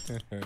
Woo!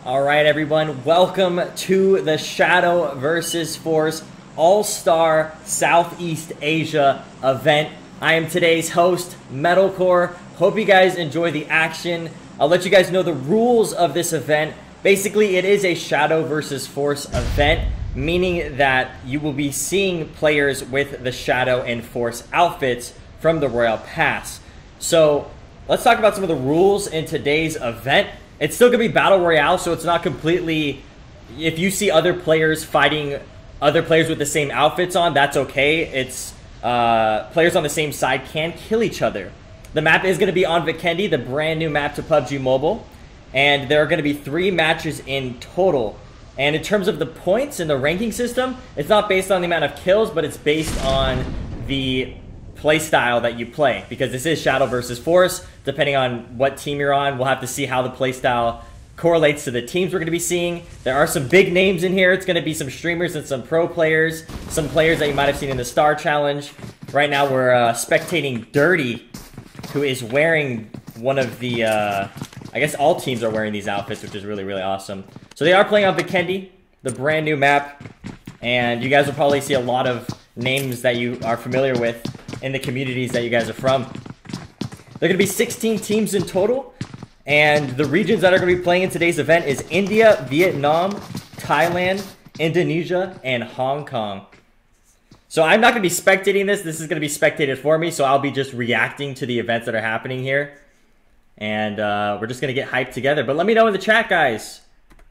Alright everyone, welcome to the Shadow vs. Force All-Star Southeast Asia event. I am today's host, Metalcore. Hope you guys enjoy the action. I'll let you guys know the rules of this event. Basically, it is a Shadow vs. Force event, meaning that you will be seeing players with the Shadow and Force outfits from the Royale Pass. So, let's talk about some of the rules in today's event. It's still going to be Battle Royale, so it's not completely... If you see other players fighting other players with the same outfits on, that's okay. It's players on the same side can kill each other. The map is going to be on Vikendi, the brand new map to PUBG Mobile. And there are going to be 3 matches in total. And in terms of the points and the ranking system, it's not based on the amount of kills, but it's based on the play style that you play, because this is Shadow versus Force. Depending on what team you're on, we'll have to see how the play style correlates to the teams we're going to be seeing. There are some big names in here. It's going to be some streamers and some pro players, some players that you might have seen in the Star Challenge. Right now we're spectating Dirty, who is wearing one of the I guess all teams are wearing these outfits, which is really awesome. So they are playing on Vikendi, the brand new map, and you guys will probably see a lot of names that you are familiar with in the communities that you guys are from. There are going to be 16 teams in total, and the regions that are going to be playing in today's event is India, Vietnam, Thailand, Indonesia, and Hong Kong. So I'm not going to be spectating this. This is going to be spectated for me, so I'll be just reacting to the events that are happening here. And we're just going to get hyped together. But let me know in the chat, guys,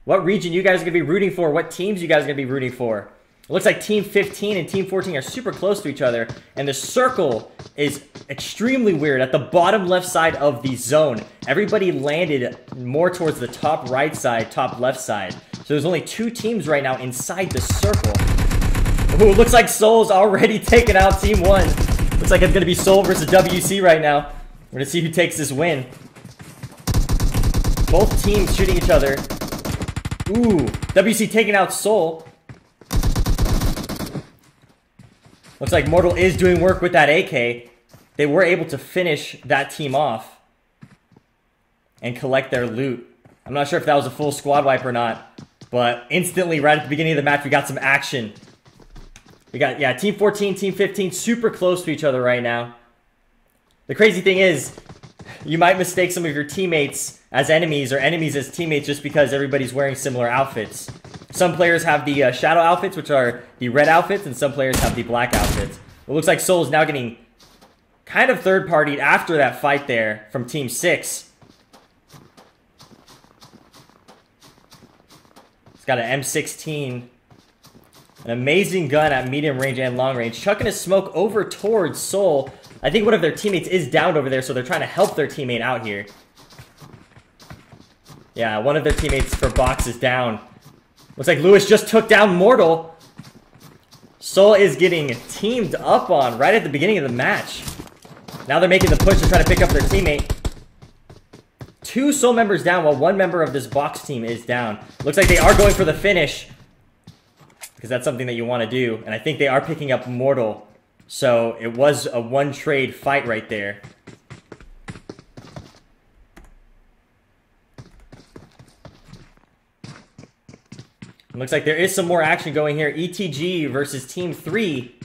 what region you guys are going to be rooting for, what teams you guys are going to be rooting for. It looks like Team 15 and Team 14 are super close to each other, and the circle is extremely weird. At the bottom left side of the zone, everybody landed more towards the top right side, top left side. So there's only 2 teams right now inside the circle. Ooh, looks like Soul's already taken out Team 1. Looks like it's going to be Soul versus WC right now. We're going to see who takes this win. Both teams shooting each other. Ooh, WC taking out Soul. Looks like Mortal is doing work with that AK. They were able to finish that team off and collect their loot. I'm not sure if that was a full squad wipe or not, but instantly, right at the beginning of the match, we got some action. We got, yeah, Team 14, Team 15, super close to each other right now. The crazy thing is, you might mistake some of your teammates as enemies or enemies as teammates just because everybody's wearing similar outfits. Some players have the Shadow outfits, which are the red outfits, and some players have the black outfits. It looks like Soul is now getting kind of third-partied after that fight there from Team 6. He's got an M16. An amazing gun at medium range and long range. Chucking his smoke over towards Soul. I think one of their teammates is downed over there, so they're trying to help their teammate out here. Yeah, one of their teammates for box is down. Looks like Lewis just took down Mortal. Soul is getting teamed up on right at the beginning of the match. Now they're making the push to try to pick up their teammate. 2 Soul members down while 1 member of this box team is down. Looks like they are going for the finish, because that's something that you want to do. And I think they are picking up Mortal. So it was a one-trade fight right there. Looks like there is some more action going here. ETG versus Team 3.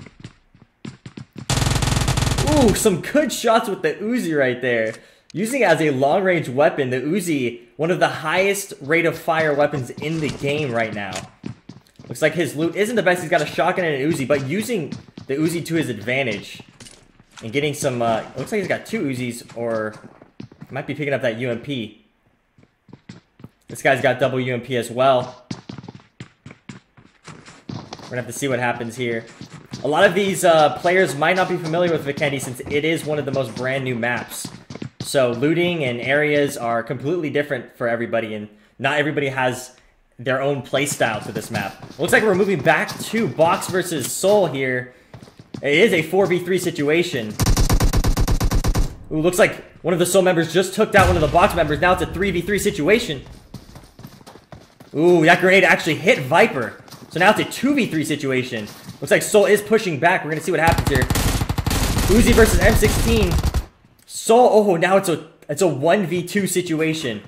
Ooh, some good shots with the Uzi right there. Using it as a long-range weapon, the Uzi, one of the highest rate of fire weapons in the game right now. Looks like his loot isn't the best. He's got a shotgun and an Uzi, but using the Uzi to his advantage. And getting some, looks like he's got 2 Uzis, or might be picking up that UMP. This guy's got double UMP as well. We're gonna have to see what happens here. A lot of these players might not be familiar with Vikendi since it is one of the most brand new maps. So looting and areas are completely different for everybody, and not everybody has their own play style to this map. Looks like we're moving back to Box versus Soul here. It is a 4v3 situation. Ooh, looks like one of the Soul members just took out one of the Box members. Now it's a 3v3 situation. Ooh, that grenade actually hit Viper. So now it's a 2v3 situation. Looks like Soul is pushing back. We're going to see what happens here. Uzi versus M16. Soul, oh, now it's a 1v2 situation.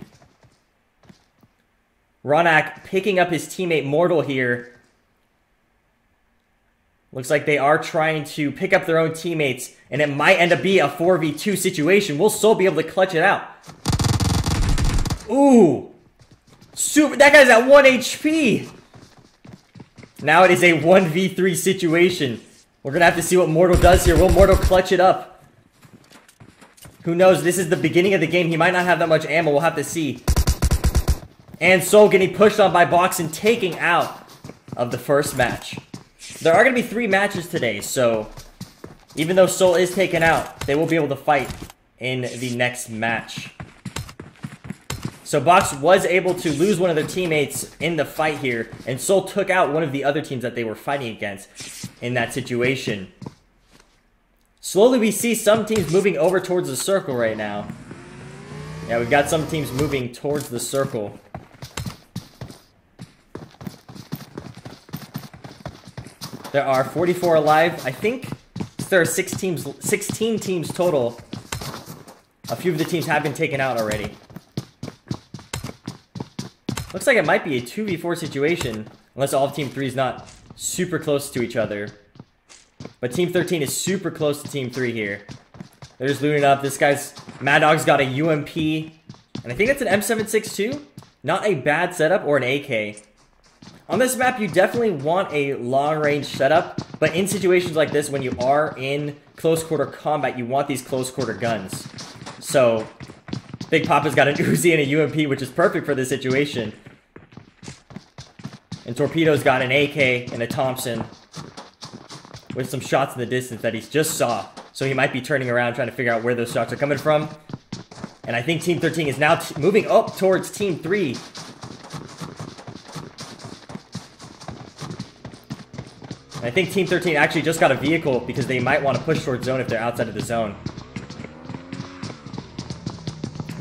Ronak picking up his teammate Mortal here. Looks like they are trying to pick up their own teammates, and it might end up being a 4v2 situation. Will Soul be able to clutch it out? Ooh. Super. That guy's at 1 HP. Now it is a 1v3 situation. We're going to have to see what Mortal does here. Will Mortal clutch it up? Who knows? This is the beginning of the game. He might not have that much ammo. We'll have to see. And Soul getting pushed on by Box and taking out of the first match. There are going to be 3 matches today, so even though Soul is taken out, they will be able to fight in the next match. So Box was able to lose one of their teammates in the fight here, and Soul took out one of the other teams that they were fighting against in that situation. Slowly we see some teams moving over towards the circle right now. Yeah, we've got some teams moving towards the circle. There are 44 alive. I think there are 16 teams total. A few of the teams have been taken out already. Looks like it might be a 2v4 situation, unless all of Team 3 is not super close to each other. But Team 13 is super close to Team 3 here. They're just looting up. This guy's... Mad Dog's got a UMP. And I think that's an M762. Not a bad setup, or an AK. On this map, you definitely want a long-range setup, but in situations like this, when you are in close-quarter combat, you want these close-quarter guns. So, Big Papa's got an Uzi and a UMP, which is perfect for this situation. And Torpedo's got an AK and a Thompson with some shots in the distance that he just saw. So he might be turning around trying to figure out where those shots are coming from. And I think Team 13 is now moving up towards Team 3. I think Team 13 actually just got a vehicle because they might want to push towards zone if they're outside of the zone.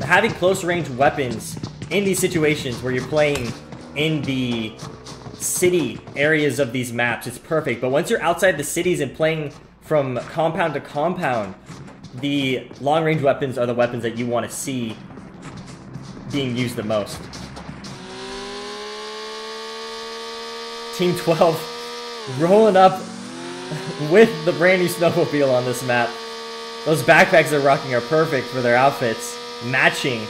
Having close range weapons in these situations where you're playing in the city areas of these maps, it's perfect. But once you're outside the cities and playing from compound to compound, the long range weapons are the weapons that you want to see being used the most. Team 12 rolling up with the brand new snowmobile on this map. Those backpacks they're rocking are perfect for their outfits. Matching.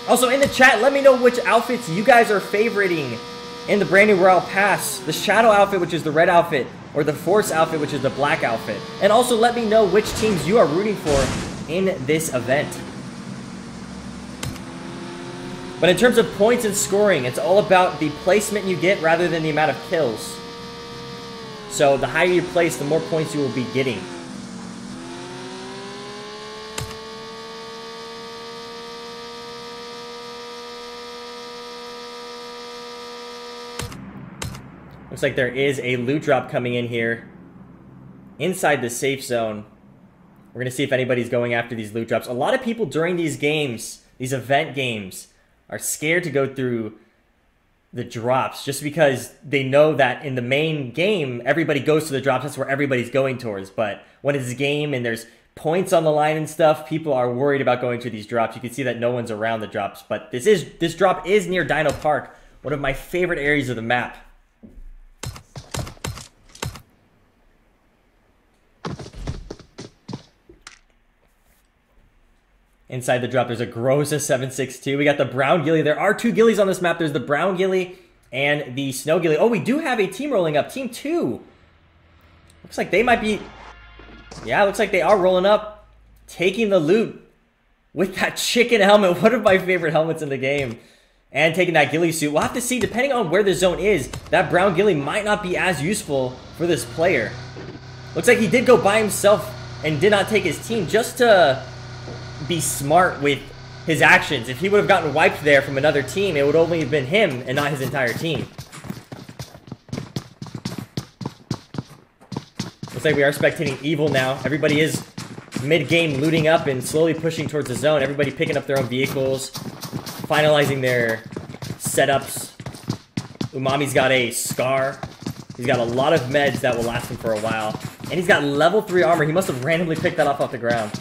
Also in the chat, let me know which outfits you guys are favoriting in the brand new Royale Pass. The Shadow outfit, which is the red outfit, or the Force outfit, which is the black outfit. And also let me know which teams you are rooting for in this event. But in terms of points and scoring, it's all about the placement you get rather than the amount of kills. So the higher you place, the more points you will be getting. Looks like there is a loot drop coming in here inside the safe zone. We're going to see if anybody's going after these loot drops. A lot of people during these games, these event games, are scared to go through the drops just because they know that in the main game, everybody goes to the drops. That's where everybody's going towards. But when it's a game and there's points on the line and stuff, people are worried about going to these drops. You can see that no one's around the drops. But this drop is near Dino Park, one of my favorite areas of the map. Inside the drop, there's a Groza 762. We got the brown ghillie. There are 2 ghillies on this map. There's the brown ghillie and the snow ghillie. Oh, we do have a team rolling up. Team 2. Looks like they might be... Yeah, looks like they are rolling up. Taking the loot with that chicken helmet. One of my favorite helmets in the game. And taking that ghillie suit. We'll have to see, depending on where the zone is, that brown ghillie might not be as useful for this player. Looks like he did go by himself and did not take his team just to be smart with his actions. If he would have gotten wiped there from another team, it would only have been him and not his entire team. Looks like we are spectating Evil now. Everybody is mid-game looting up and slowly pushing towards the zone. Everybody picking up their own vehicles, finalizing their setups. Umami's got a Scar. He's got a lot of meds that will last him for a while. And he's got level 3 armor. He must have randomly picked that off the ground.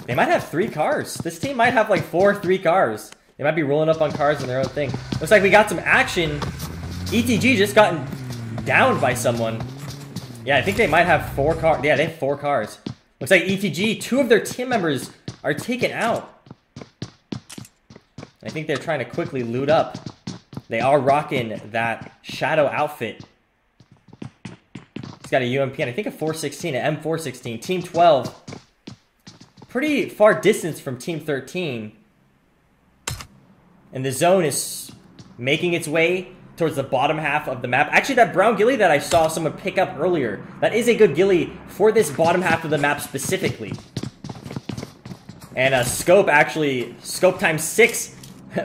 They might have 3 cars. This team might have like 3 cars. They might be rolling up on cars in their own thing. Looks like we got some action. ETG just gotten downed by someone. Yeah, I think they might have 4 cars. Yeah, they have 4 cars. Looks like ETG, 2 of their team members are taken out. I think they're trying to quickly loot up. They are rocking that Shadow outfit. He's got a UMP and I think a 416, an M416. Team 12. Pretty far distance from Team 13. And the zone is making its way towards the bottom half of the map. Actually, that brown ghillie that I saw someone pick up earlier, that is a good ghillie for this bottom half of the map specifically. And Scope actually, Scope times 6,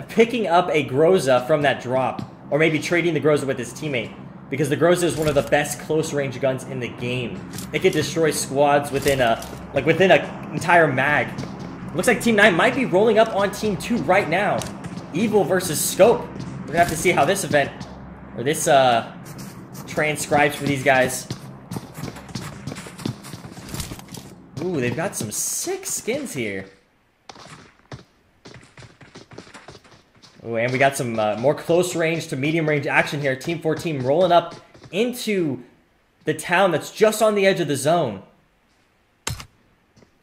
picking up a Groza from that drop. Or maybe trading the Groza with his teammate. Because the Groza is one of the best close-range guns in the game. It can destroy squads within an entire mag. Looks like Team 9 might be rolling up on Team 2 right now. Evil versus Scope. We're gonna have to see how this event, or this transcribes for these guys. Ooh, they've got some sick skins here. Ooh, and we got some more close range to medium range action here. Team 14 rolling up into the town that's just on the edge of the zone.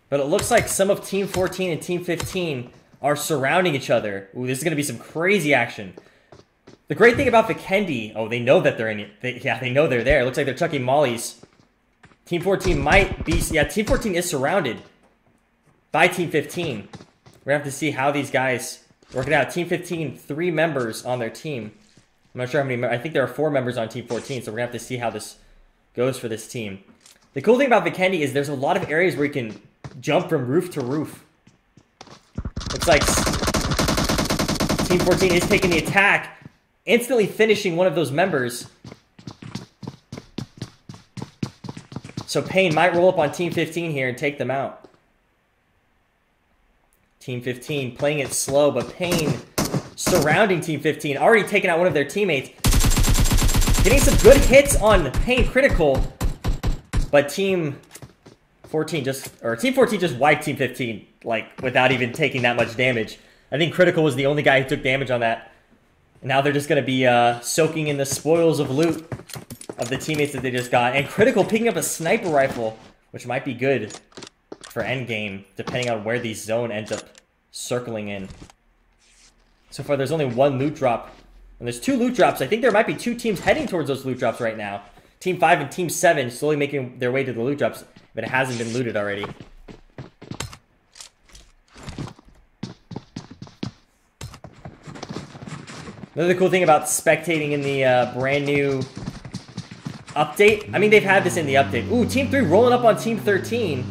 But it looks like some of Team 14 and Team 15 are surrounding each other. Ooh, this is going to be some crazy action. The great thing about Vikendi, oh, they know that they're in it. Yeah, they know they're there. It looks like they're chucking mollies. Team 14 might be... Yeah, Team 14 is surrounded by Team 15. We're going to have to see how these guys work it out. Team 15, 3 members on their team. I'm not sure how many... I think there are 4 members on Team 14, so we're going to have to see how this goes for this team. The cool thing about Vikendi is there's a lot of areas where you can jump from roof to roof. Looks like Team 14 is taking the attack, instantly finishing one of those members. So Payne might roll up on Team 15 here and take them out. Team 15 playing it slow, but Payne surrounding Team 15, already taking out one of their teammates. Getting some good hits on Payne critical, but Team 14 just wiped Team 15, like, without even taking that much damage. I think Critical was the only guy who took damage on that. And now they're just going to be soaking in the spoils of loot of the teammates that they just got. And Critical picking up a sniper rifle, which might be good for endgame, depending on where the zone ends up circling in. So far, there's only 1 loot drop. And there's 2 loot drops. I think there might be 2 teams heading towards those loot drops right now. Team 5 and Team 7 slowly making their way to the loot drops, but it hasn't been looted already. Another cool thing about spectating in the brand new update, I mean, they've had this in the update. Ooh, Team 3 rolling up on Team 13.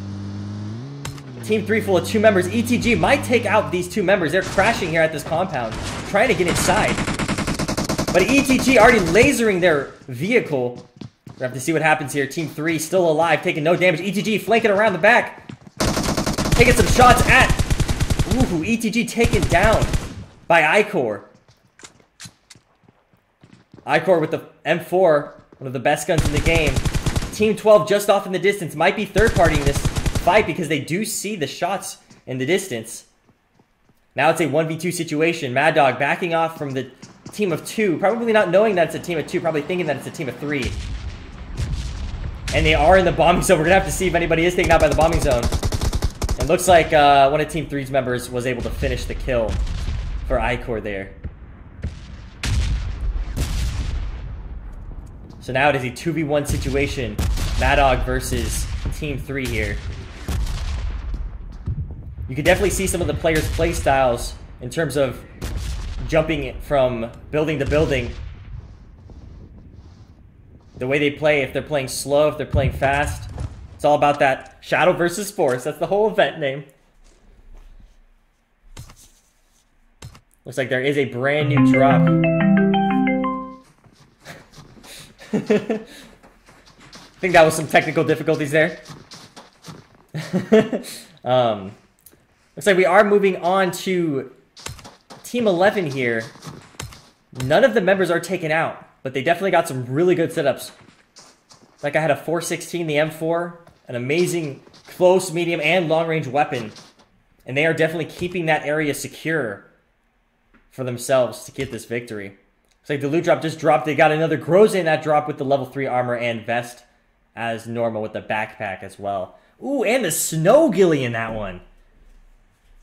Team 3 full of 2 members. ETG might take out these 2 members. They're crashing here at this compound, trying to get inside. But ETG already lasering their vehicle. We have to see what happens here. Team 3 still alive, taking no damage. ETG flanking around the back. Taking some shots at... Ooh, ETG taken down by Icor. Icor with the M4, one of the best guns in the game. Team 12 just off in the distance. Might be third-partying this fight because they do see the shots in the distance. Now it's a 1v2 situation. Mad Dog backing off from the team of 2. Probably not knowing that it's a team of 2. Probably thinking that it's a team of 3. And they are in the bombing zone. We're going to have to see if anybody is taken out by the bombing zone. It looks like one of Team 3's members was able to finish the kill for Icor there. So now it is a 2v1 situation. Mad Dog versus Team 3 here. You can definitely see some of the players' play styles in terms of jumping from building to building. The way they play, if they're playing slow, if they're playing fast. It's all about that Shadow versus Force. That's the whole event name. Looks like there is a brand new drop. I think that was some technical difficulties there. Looks like we are moving on to Team 11 here. None of the members are taken out, but they definitely got some really good setups. Like I had a 416, the M4, an amazing close, medium, and long-range weapon. And they are definitely keeping that area secure for themselves to get this victory. Looks like the loot drop just dropped. They got another Groza in that drop with the level 3 armor and vest as normal with the backpack as well. Ooh, and the snow ghillie in that one.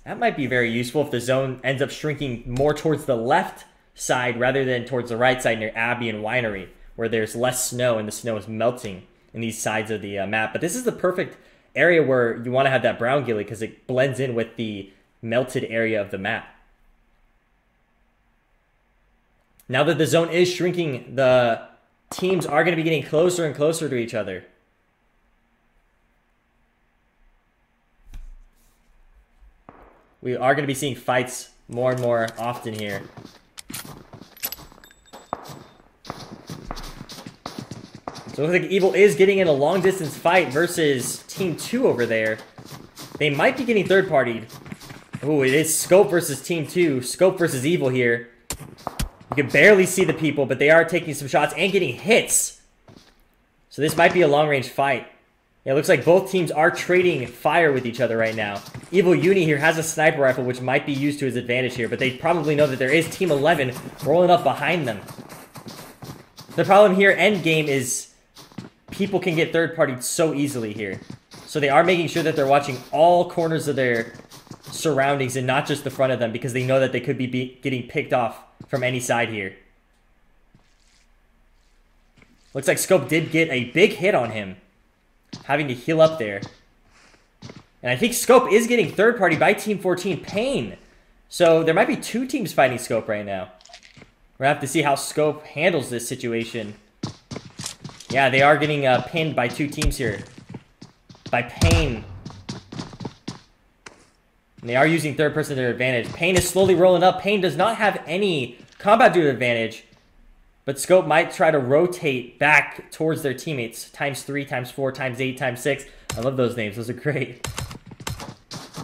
That might be very useful if the zone ends up shrinking more towards the left side rather than towards the right side near Abbey and Winery, where there's less snow and the snow is melting in these sides of the map. But this is the perfect area where you want to have that brown ghillie because it blends in with the melted area of the map. Now that the zone is shrinking, the teams are going to be getting closer and closer to each other. We are going to be seeing fights more and more often here. So it looks like Evil is getting in a long distance fight versus Team 2 over there. They might be getting third partied. Ooh, it is Scope versus Team 2. Scope versus Evil here. You can barely see the people, but they are taking some shots and getting hits. So this might be a long range fight. Yeah, it looks like both teams are trading fire with each other right now. Evil Uni here has a sniper rifle, which might be used to his advantage here, but they probably know that there is Team 11 rolling up behind them. The problem here, end game, is people can get third-partied so easily here. So they are making sure that they're watching all corners of their surroundings and not just the front of them because they know that they could be getting picked off from any side here. Looks like Scope did get a big hit on him, having to heal up there. And I think Scope is getting third party by Team 14, Pain. So there might be two teams fighting Scope right now. We're going to have to see how Scope handles this situation. Yeah, they are getting pinned by two teams here. By Pain. And they are using third person to their advantage. Pain is slowly rolling up. Pain does not have any combat due advantage. But Scope might try to rotate back towards their teammates. ×3, ×4, ×8, ×6. I love those names. Those are great.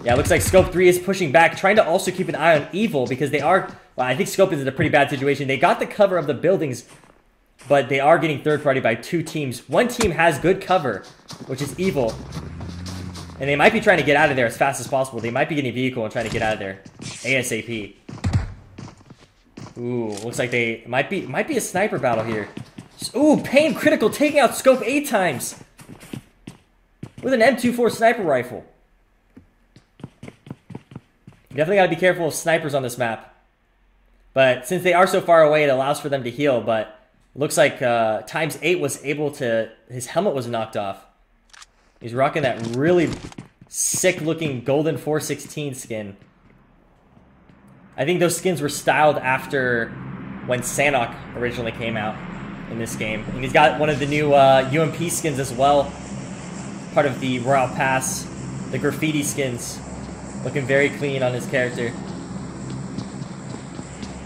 Yeah, it looks like Scope 3 is pushing back, trying to also keep an eye on Evil because they are... Well, I think Scope is in a pretty bad situation. They got the cover of the buildings, but they are getting third party by two teams. One team has good cover, which is Evil. And they might be trying to get out of there as fast as possible. They might be getting a vehicle and trying to get out of there ASAP. Ooh, looks like they might be a sniper battle here. Ooh, Pain critical, taking out Scope 8 times with an M24 sniper rifle. You definitely got to be careful of snipers on this map. But since they are so far away, it allows for them to heal. But it looks like ×8 was able to... His helmet was knocked off. He's rocking that really sick-looking golden 416 skin. I think those skins were styled after when Sanok originally came out in this game. And he's got one of the new UMP skins as well. Part of the Royale Pass. The graffiti skins. Looking very clean on his character.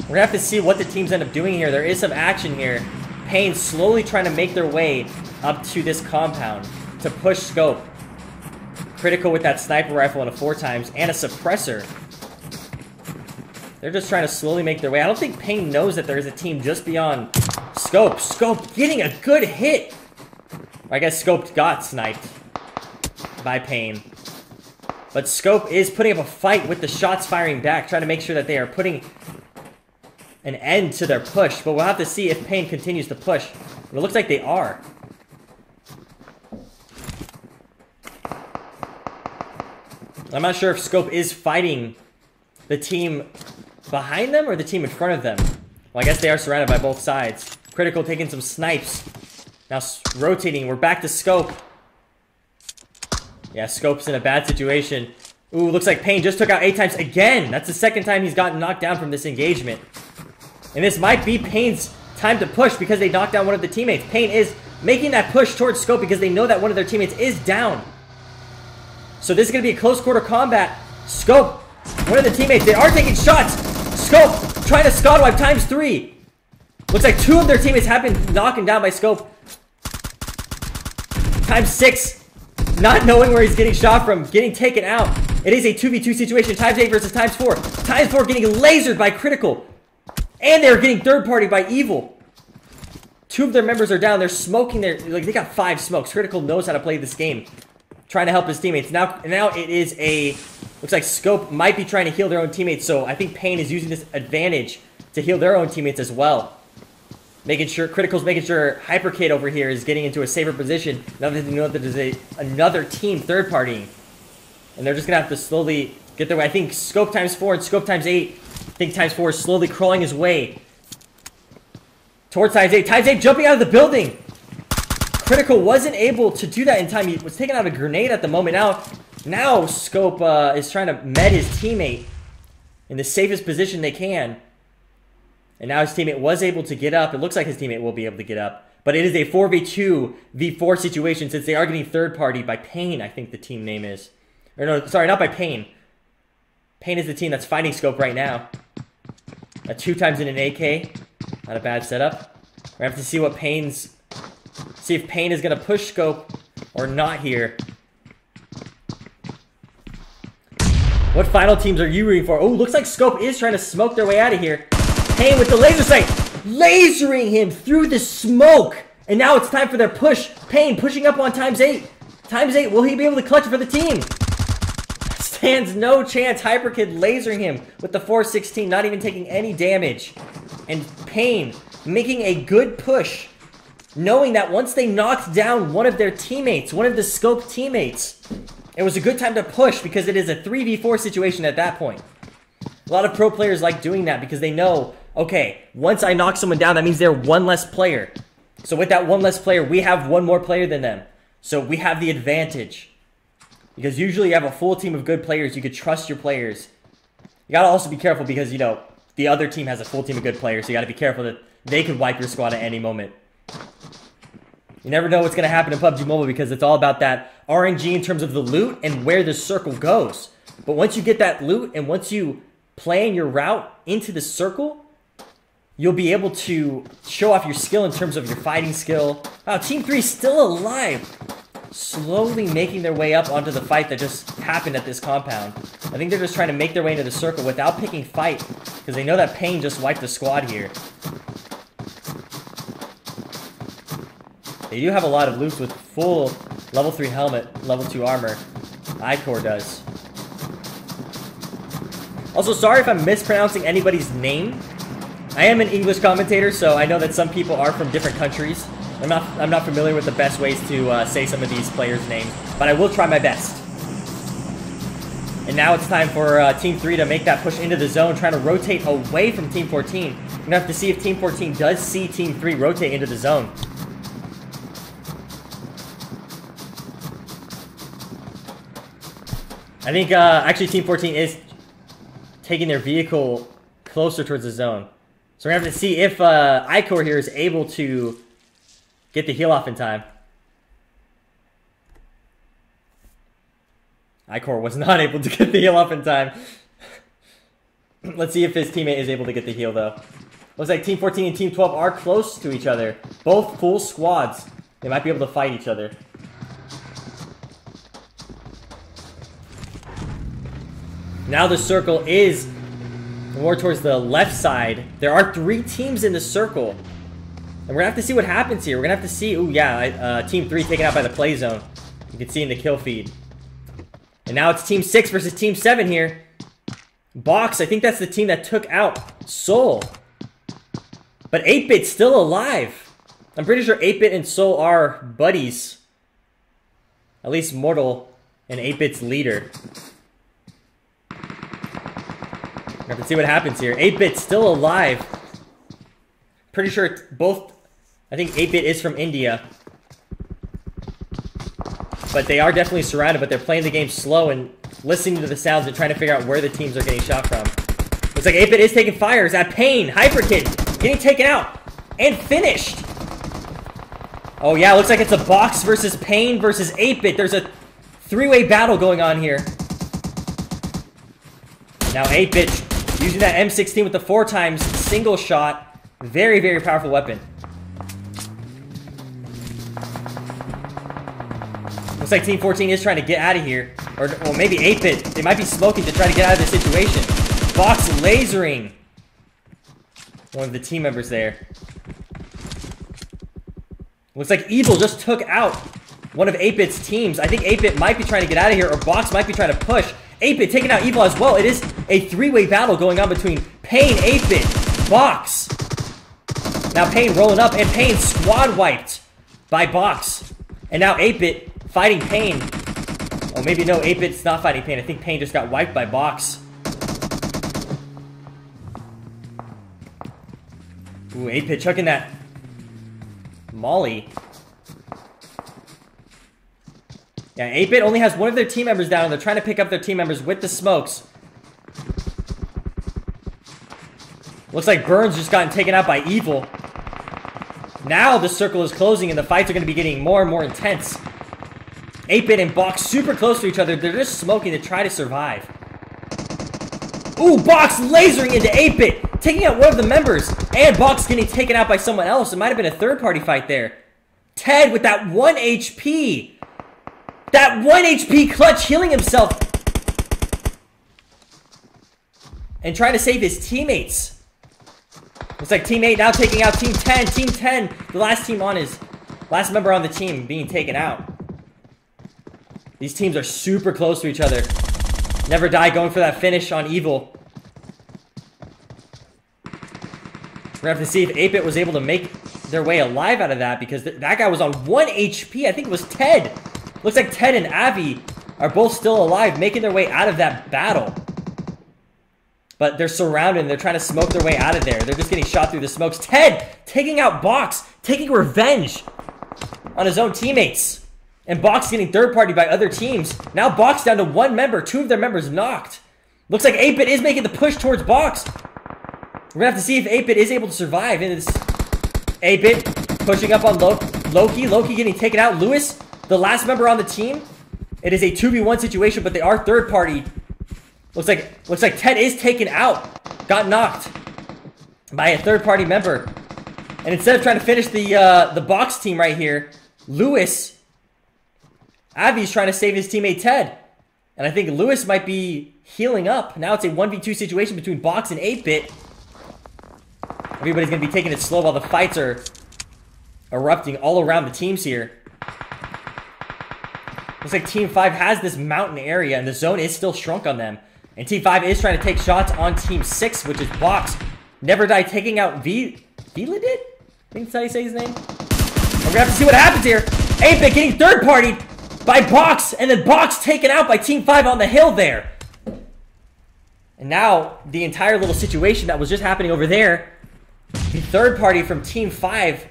We're going to have to see what the teams end up doing here. There is some action here. Pain slowly trying to make their way up to this compound to push Scope. Critical with that sniper rifle and a 4x and a suppressor. They're just trying to slowly make their way. I don't think Pain knows that there is a team just beyond Scope. Scope getting a good hit. I guess Scope got sniped by Pain. But Scope is putting up a fight with the shots firing back, trying to make sure that they are putting an end to their push. But we'll have to see if Pain continues to push. It looks like they are. I'm not sure if Scope is fighting the team behind them or the team in front of them. Well, I guess they are surrounded by both sides. Critical taking some snipes. Now rotating. We're back to Scope. Yeah, Scope's in a bad situation. Ooh, looks like Pain just took out 8 times again. That's the second time he's gotten knocked down from this engagement. And this might be Pain's time to push because they knocked down one of the teammates. Pain is making that push towards Scope because they know that one of their teammates is down. So this is going to be a close quarter combat. Scope, one of the teammates, they are taking shots. Scope trying to squad wipe ×3. Looks like 2 of their teammates have been knocked down by Scope. ×6. Not knowing where he's getting shot from, getting taken out. It is a 2v2 situation. ×8 versus ×4. ×4 getting lasered by Critical. And they're getting third party by Evil. 2 of their members are down. They're smoking their... Like, they got 5 smokes. Critical knows how to play this game. Trying to help his teammates. Now it is a Looks like Scope might be trying to heal their own teammates, so I think Pain is using this advantage to heal their own teammates as well. Making sure, Critical's making sure Hyperkid over here is getting into a safer position. Now that they know that there's another team third partying. And they're just going to have to slowly get their way. I think Scope times 4 and Scope times 8. I think times 4 is slowly crawling his way towards times 8. Times 8 jumping out of the building. Critical wasn't able to do that in time. He was taking out a grenade at the moment. Now Scope is trying to med his teammate in the safest position they can. And now his teammate was able to get up. It looks like his teammate will be able to get up. But it is a 4v2 v4 situation since they are getting third party by Pain, I think the team name is. Or no, sorry, not by Pain. Pain is the team that's fighting Scope right now. 2 times in an AK. Not a bad setup. We're going to have to see what Pain's... See if Pain is going to push Scope or not here. What final teams are you rooting for? Oh, looks like Scope is trying to smoke their way out of here. Pain with the laser sight. Lasering him through the smoke. And now it's time for their push. Pain pushing up on times 8. Times 8. Will he be able to clutch it for the team? Stands no chance. Hyperkid lasering him with the 416. Not even taking any damage. And Pain making a good push. Knowing that once they knocked down one of their teammates, one of the Scope teammates, it was a good time to push because it is a 3v4 situation at that point. A lot of pro players like doing that because they know, okay, once I knock someone down, that means they're one less player. So with that one less player, we have one more player than them. So we have the advantage. Because usually you have a full team of good players. You could trust your players. You gotta also be careful because, you know, the other team has a full team of good players. So you gotta be careful that they could wipe your squad at any moment. You never know what's going to happen in PUBG Mobile because it's all about that RNG in terms of the loot and where the circle goes. But once you get that loot and once you plan your route into the circle, you'll be able to show off your skill in terms of your fighting skill. Wow, Team 3 still alive. Slowly making their way up onto the fight that just happened at this compound. I think they're just trying to make their way into the circle without picking fight because they know that Pain just wiped the squad here. They do have a lot of loots with full level 3 helmet, level 2 armor. iCore does. Also, sorry if I'm mispronouncing anybody's name. I am an English commentator, so I know that some people are from different countries. I'm not familiar with the best ways to say some of these players' names, but I will try my best. And now it's time for Team 3 to make that push into the zone, trying to rotate away from Team 14. We're going to have to see if Team 14 does see Team 3 rotate into the zone. I think, actually, Team 14 is taking their vehicle closer towards the zone. So we're going to have to see if iCore here is able to get the heal off in time. iCore was not able to get the heal off in time. Let's see if his teammate is able to get the heal, though. Looks like Team 14 and Team 12 are close to each other. Both full squads. They might be able to fight each other. Now the circle is more towards the left side. There are 3 teams in the circle. And we're going to have to see what happens here. We're going to have to see... Ooh, yeah. Team 3 taken out by the play zone. You can see in the kill feed. And now it's Team 6 versus Team 7 here. Box, I think that's the team that took out Soul. But 8-Bit's still alive. I'm pretty sure 8-Bit and Soul are buddies. At least Mortal and 8-Bit's leader. We have to see what happens here. 8-Bit's still alive. Pretty sure both... I think 8-Bit is from India. But they are definitely surrounded, but they're playing the game slow and listening to the sounds and trying to figure out where the teams are getting shot from. Looks like 8-Bit is taking fire. Is that Pain? Hyperkid getting taken out and finished. Oh yeah, looks like it's a Box versus Pain versus 8-Bit. There's a 3-way battle going on here. Now 8-Bit using that M16 with the 4 times single shot. Very, very powerful weapon. Looks like Team 14 is trying to get out of here. Or maybe 8-Bit. They might be smoking to try to get out of this situation. Box lasering one of the team members there. Looks like Evil just took out one of 8-Bit's teams. I think 8-Bit might be trying to get out of here, or Box might be trying to push. 8-Bit taking out Evil as well. It is a three-way battle going on between Pain, 8-Bit, Box. Now Pain rolling up, and Pain squad wiped by Box. And now 8-Bit fighting Pain. Oh, maybe no, 8-Bit's not fighting Pain. I think Pain just got wiped by Box. Ooh, 8-Bit chucking that Molly. Yeah, 8-Bit only has one of their team members down, and they're trying to pick up their team members with the smokes. Looks like Burns just gotten taken out by Evil. Now the circle is closing, and the fights are going to be getting more and more intense. 8-Bit and Box super close to each other. They're just smoking to try to survive. Ooh, Box lasering into 8-Bit, taking out one of the members. And Box getting taken out by someone else. It might have been a third-party fight there. Ted with that 1 HP. That 1 HP clutch healing himself. And trying to save his teammates. Looks like Team 8 now taking out Team 10. Team 10, the last member on the team being taken out. These teams are super close to each other. Never Die going for that finish on Evil. We're going to have to see if 8-Bit was able to make their way alive out of that, because that guy was on 1 HP. I think it was Ted. Looks like Ted and Avi are both still alive, making their way out of that battle. But they're surrounded, and they're trying to smoke their way out of there. They're just getting shot through the smokes. Ted taking out Box, taking revenge on his own teammates. And Box getting third-party by other teams. Now Box down to one member, 2 of their members knocked. Looks like 8-Bit is making the push towards Box. We're going to have to see if 8-Bit is able to survive in this. 8-Bit pushing up on Loki. Loki getting taken out. Lewis, the last member on the team. It is a 2v1 situation, but they are third party. Looks like Ted is taken out. Got knocked by a third party member. And instead of trying to finish the Box team right here, Avi's trying to save his teammate Ted. And I think Lewis might be healing up. Now it's a 1v2 situation between Box and 8-Bit. Everybody's going to be taking it slow while the fights are erupting all around the teams here. Looks like Team 5 has this mountain area, and the zone is still shrunk on them. And Team 5 is trying to take shots on Team 6, which is Box. Never Die taking out Vila did? I think that's how you say his name. We're going to have to see what happens here. 8-Bit getting third-partied by Box, and then Box taken out by Team 5 on the hill there. And now, the entire little situation that was just happening over there, the third party from Team 5,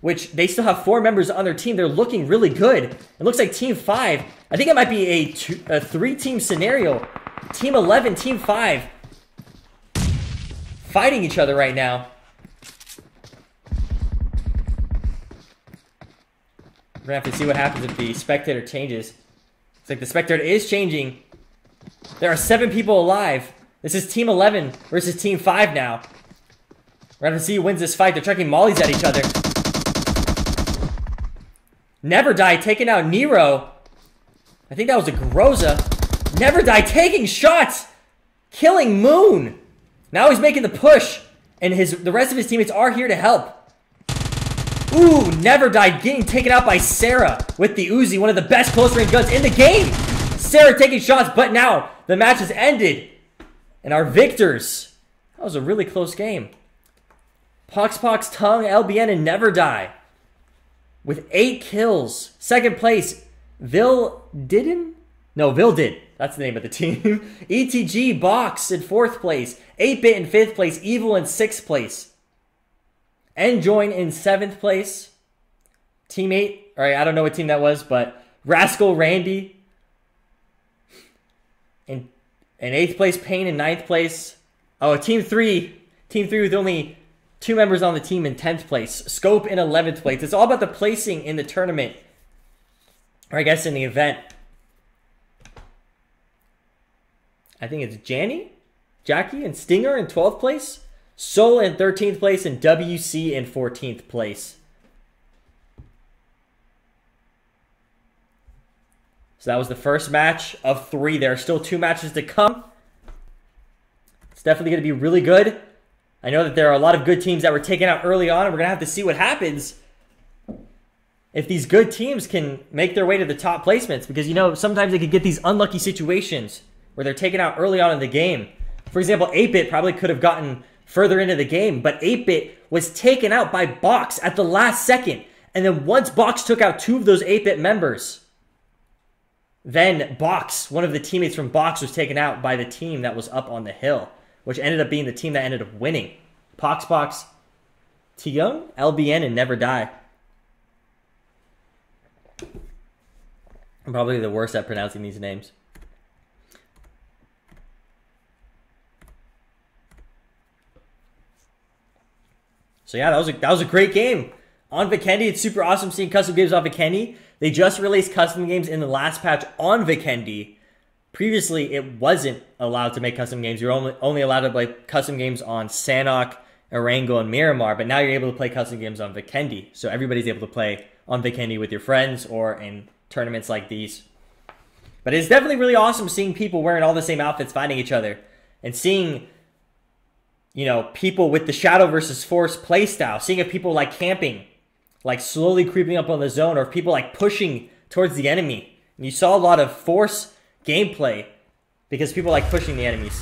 which they still have 4 members on their team. They're looking really good. It looks like Team 5, I think it might be a 3-team scenario. Team 11, Team 5, fighting each other right now. We're going to have to see what happens if the spectator changes. Looks like the spectator is changing. There are 7 people alive. This is Team 11 versus Team 5 now. We're going to see who wins this fight. They're chucking mollies at each other. Never Die taking out Nero. I think that was a Groza. Never Die taking shots. Killing Moon. Now he's making the push. And the rest of his teammates are here to help. Ooh, Never Die getting taken out by Sarah with the Uzi. One of the best close range guns in the game. Sarah taking shots, but now the match has ended. And our victors. That was a really close game. Pox, Tongue, LBN, and Never Die with 8 kills. Second place, Vil did. That's the name of the team. ETG Box in 4th place. 8-Bit in 5th place. Evil in 6th place. Enjoin in 7th place. Team 8. Alright, I don't know what team that was, but Rascal Randy in 8th place. Pain in 9th place. Oh, Team 3. Team 3 with only 2 members on the team in 10th place. Scope in 11th place. It's all about the placing in the tournament. Or I guess in the event. I think it's Jackie and Stinger in 12th place. Soul in 13th place and WC in 14th place. So that was the first match of 3. There are still 2 matches to come. It's definitely going to be really good. I know that there are a lot of good teams that were taken out early on, and we're going to have to see what happens if these good teams can make their way to the top placements, because, you know, sometimes they could get these unlucky situations where they're taken out early on in the game. For example, 8-Bit probably could have gotten further into the game, but 8-Bit was taken out by Box at the last second. And then once Box took out 2 of those 8-Bit members, then Box, one of the teammates from Box, was taken out by the team that was up on the hill, which ended up being the team that ended up winning. Poxbox, Tiyoung, LBN, and Never Die. I'm probably the worst at pronouncing these names. So yeah, that was a great game. On Vikendi, it's super awesome seeing custom games on Vikendi. They just released custom games in the last patch on Vikendi. Previously, it wasn't allowed to make custom games. You were only allowed to play custom games on Sanhok, Erangel, and Miramar, but now you're able to play custom games on Vikendi. So everybody's able to play on Vikendi with your friends or in tournaments like these. But it's definitely really awesome seeing people wearing all the same outfits fighting each other. And seeing, you know, people with the Shadow versus Force playstyle. Seeing if people like camping, like slowly creeping up on the zone, or if people like pushing towards the enemy. And you saw a lot of Force gameplay because people like pushing the enemies.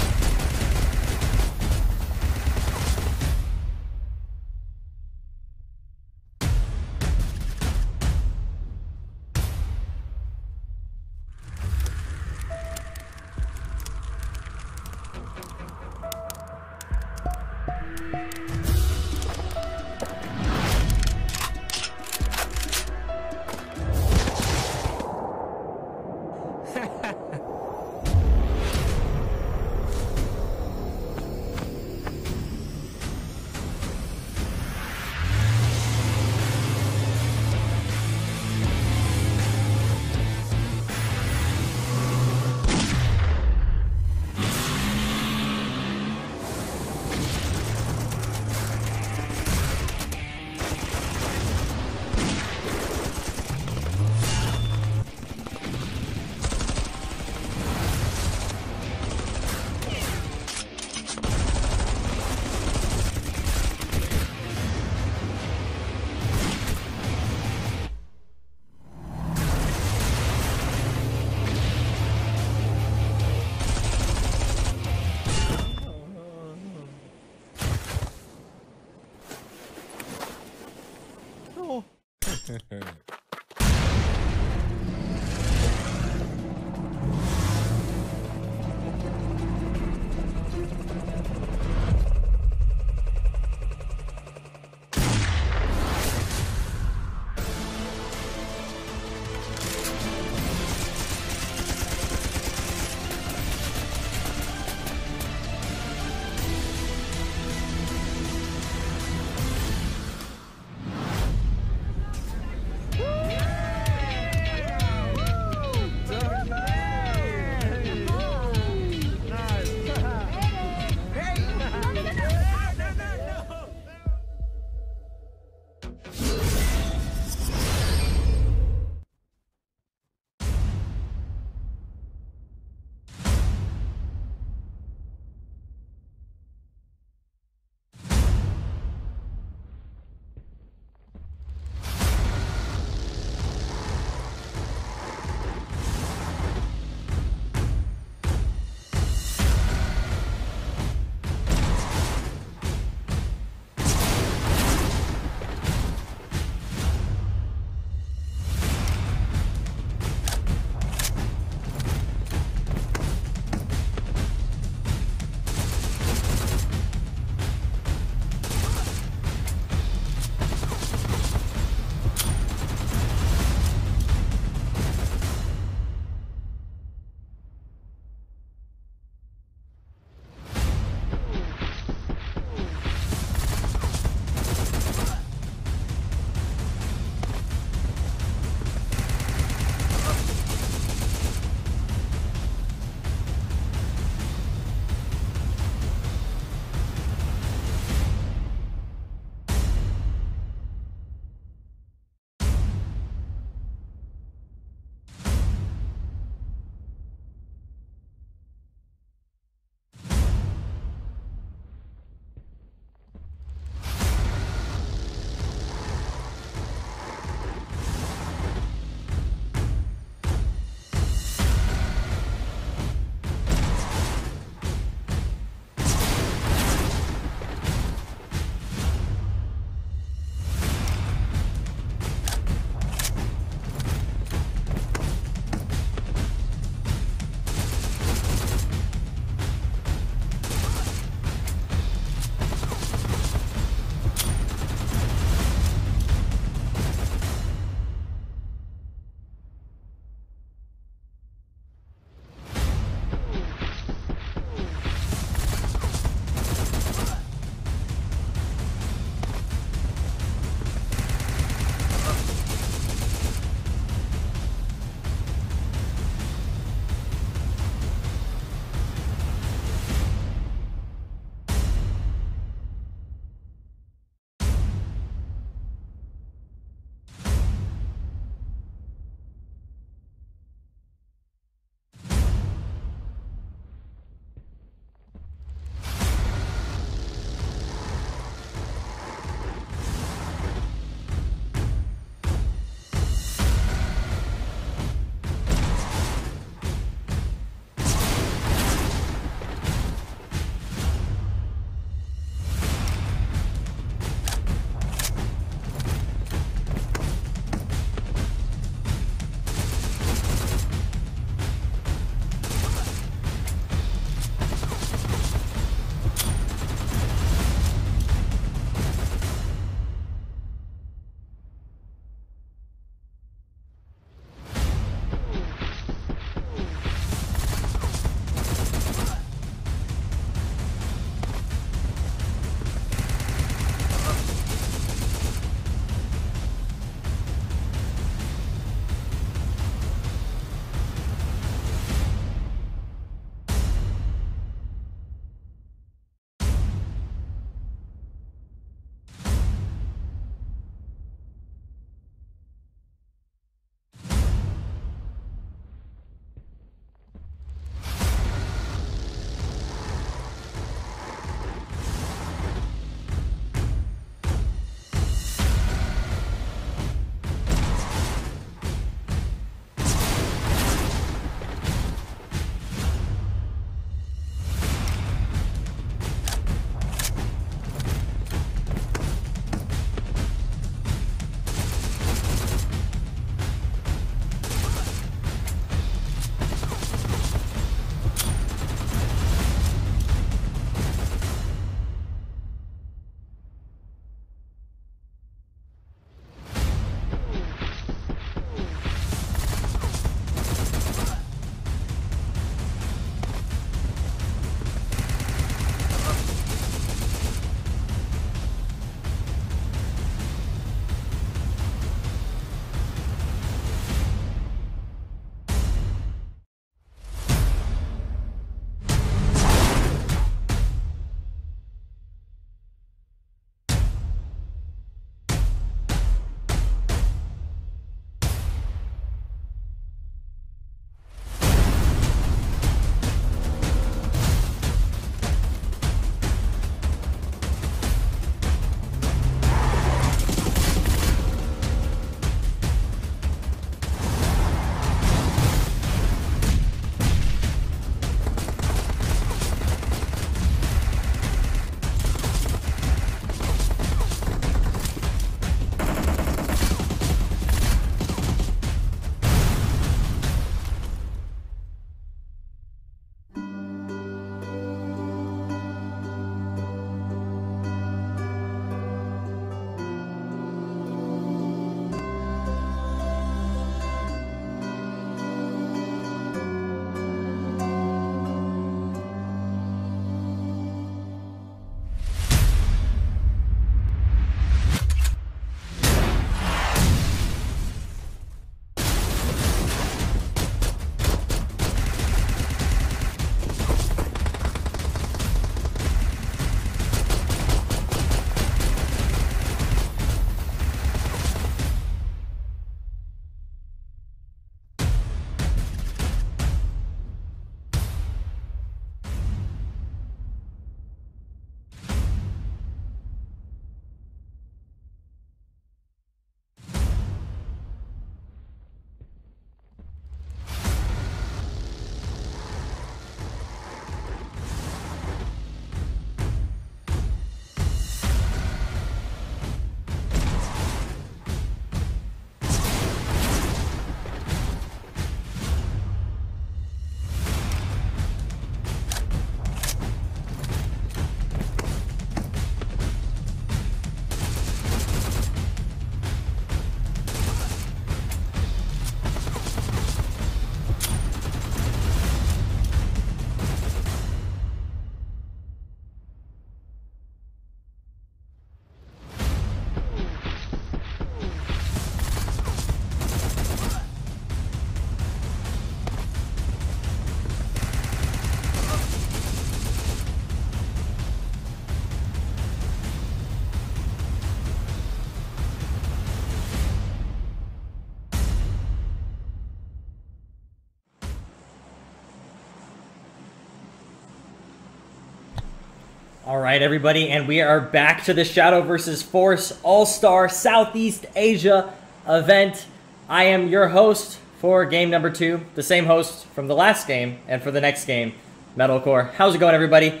Alright, everybody, and we are back to the Shadow vs. Force All-Star Southeast Asia event. I am your host for game number 2, the same host from the last game and for the next game, Metalcore. How's it going, everybody?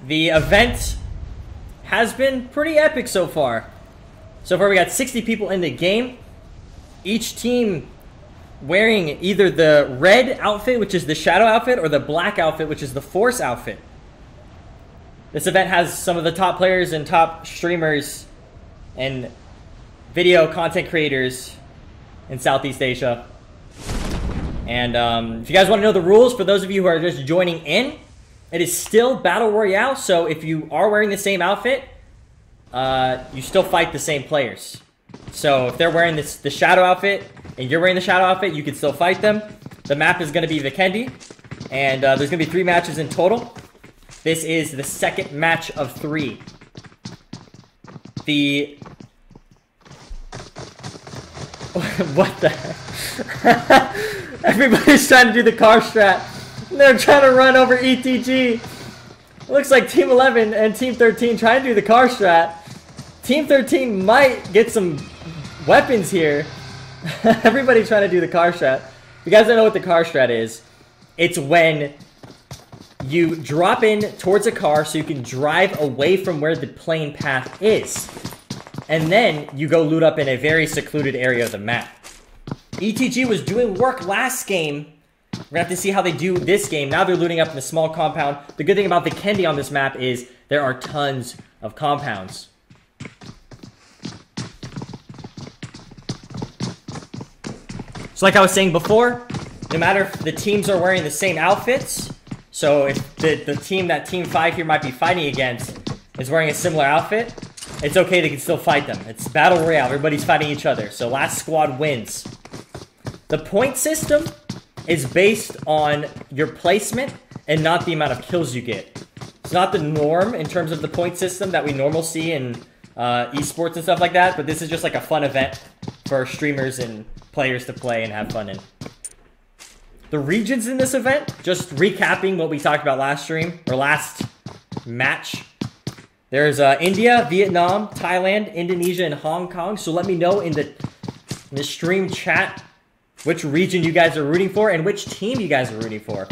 The event has been pretty epic so far. So far, we got 60 people in the game. Each team wearing either the red outfit, which is the Shadow outfit, or the black outfit, which is the Force outfit. This event has some of the top players and top streamers and video content creators in Southeast Asia. And if you guys want to know the rules, for those of you who are just joining in, it is still Battle Royale. So if you are wearing the same outfit, you still fight the same players. So if they're wearing the Shadow outfit and you're wearing the Shadow outfit, you can still fight them. The map is going to be Vikendi, and there's going to be 3 matches in total. This is the second match of 3. What the heck? Everybody's trying to do the car strat. They're trying to run over ETG. It looks like Team 11 and Team 13 trying to do the car strat. Team 13 might get some weapons here. Everybody trying to do the car strat. If you guys don't know what the car strat is, it's when you drop in towards a car so you can drive away from where the plane path is. And then you go loot up in a very secluded area of the map. ETG was doing work last game. We're gonna have to see how they do this game. Now they're looting up in a small compound. The good thing about Vikendi on this map is there are tons of compounds. So like I was saying before, no matter if the teams are wearing the same outfits, so if the team that Team 5 here might be fighting against is wearing a similar outfit, it's okay, they can still fight them. It's Battle Royale, everybody's fighting each other, so last squad wins. The point system is based on your placement and not the amount of kills you get. It's not the norm in terms of the point system that we normally see in esports and stuff like that, but this is just like a fun event for streamers and players to play and have fun in. The regions in this event, just recapping what we talked about last stream, or last match. There's India, Vietnam, Thailand, Indonesia, and Hong Kong. So let me know in the stream chat which region you guys are rooting for and which team you guys are rooting for.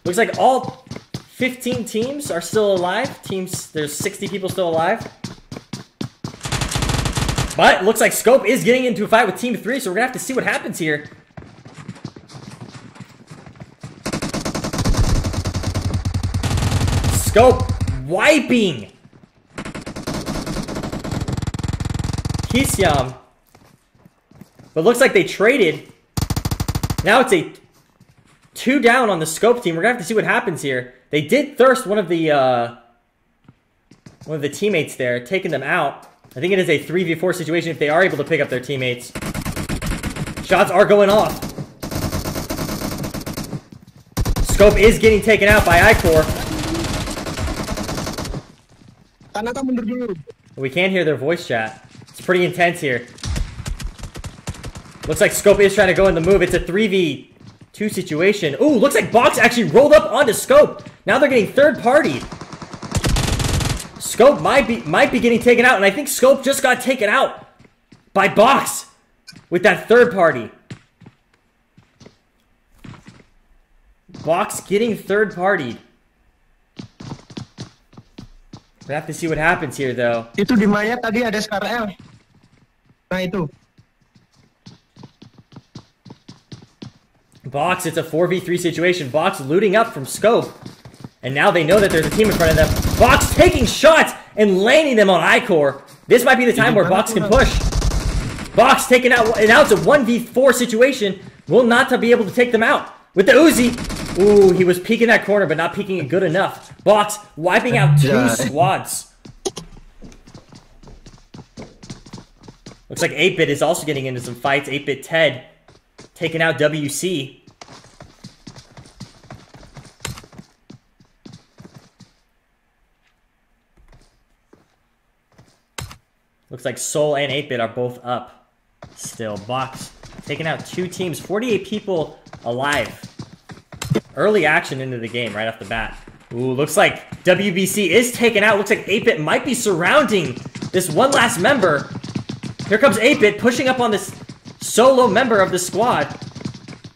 Looks like all 15 teams are still alive. There's 60 people still alive. But it looks like Scope is getting into a fight with Team 3, so we're going to have to see what happens here. Scope wiping Kisyam. But looks like they traded. Now it's a 2 down on the Scope team. We're gonna have to see what happens here. They did thirst one of the teammates there, taking them out. I think it is a 3v4 situation if they are able to pick up their teammates. Shots are going off. Scope is getting taken out by I-Core. We can't hear their voice chat. It's pretty intense here. Looks like Scope is trying to go in the move. It's a 3v2 situation. Ooh, looks like Box actually rolled up onto Scope. Now they're getting third-partied. Scope might be getting taken out, and I think Scope just got taken out by Box with that third party. Box getting third-partied. We have to see what happens here, though. Itu di Maya tadi ada SKRL. Nah itu. Box, it's a 4v3 situation. Box looting up from Scope. And now they know that there's a team in front of them. Box taking shots and landing them on I-Core. This might be the time where Box can push. Box taken out, and now it's a 1v4 situation. Will not be able to take them out. With the Uzi. Ooh, he was peeking that corner, but not peeking it good enough. Box wiping out 2 squads. Looks like 8-Bit is also getting into some fights. 8-Bit Ted taking out WC. Looks like Soul and 8-Bit are both up. Still, Box taking out 2 teams. 48 people alive. Early action into the game right off the bat. Ooh, looks like WBC is taken out. Looks like 8-Bit might be surrounding this one last member. Here comes 8-Bit pushing up on this solo member of the squad.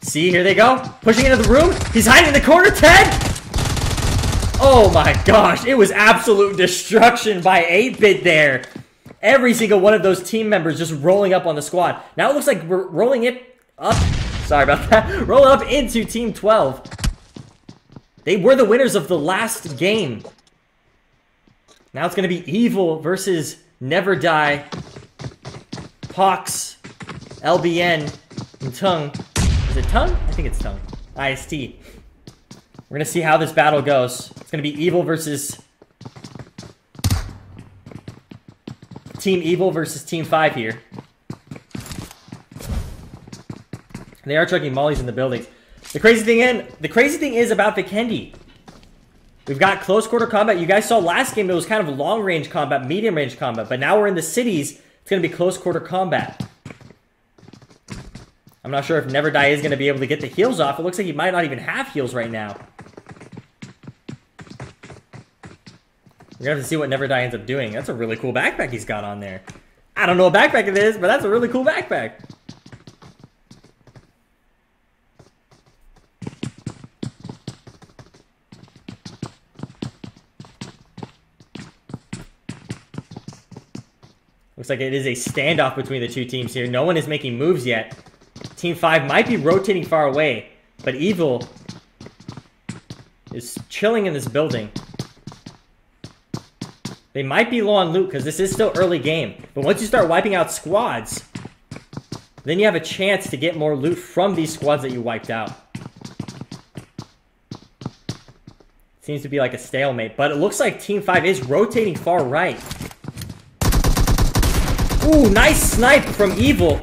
See, here they go. Pushing into the room. He's hiding in the corner. Ted! Oh my gosh. It was absolute destruction by 8-Bit there. Every single one of those team members just rolling up on the squad. Now it looks like we're rolling it up. Sorry about that. Roll up into Team 12. They were the winners of the last game. Now it's going to be Evil versus Never Die. Pox, LBN, and Tongue. Is it Tongue? I think it's Tongue. IST. We're going to see how this battle goes. It's going to be Evil versus... Team Evil versus Team 5 here. They are chucking mollies in the buildings. The crazy thing is about Vikendi. We've got close quarter combat. You guys saw last game it was kind of long range combat, medium range combat, but now we're in the cities. It's going to be close quarter combat. I'm not sure if Never Die is going to be able to get the heals off. It looks like he might not even have heals right now. We're going to have to see what Never Die ends up doing. That's a really cool backpack he's got on there. I don't know what backpack it is, but that's a really cool backpack. Looks like it is a standoff between the two teams here. No one is making moves yet. Team 5 might be rotating far away, but Evil is chilling in this building. They might be low on loot because this is still early game. But once you start wiping out squads, then you have a chance to get more loot from these squads that you wiped out. Seems to be like a stalemate, but it looks like Team 5 is rotating far right. Ooh, nice snipe from Evil.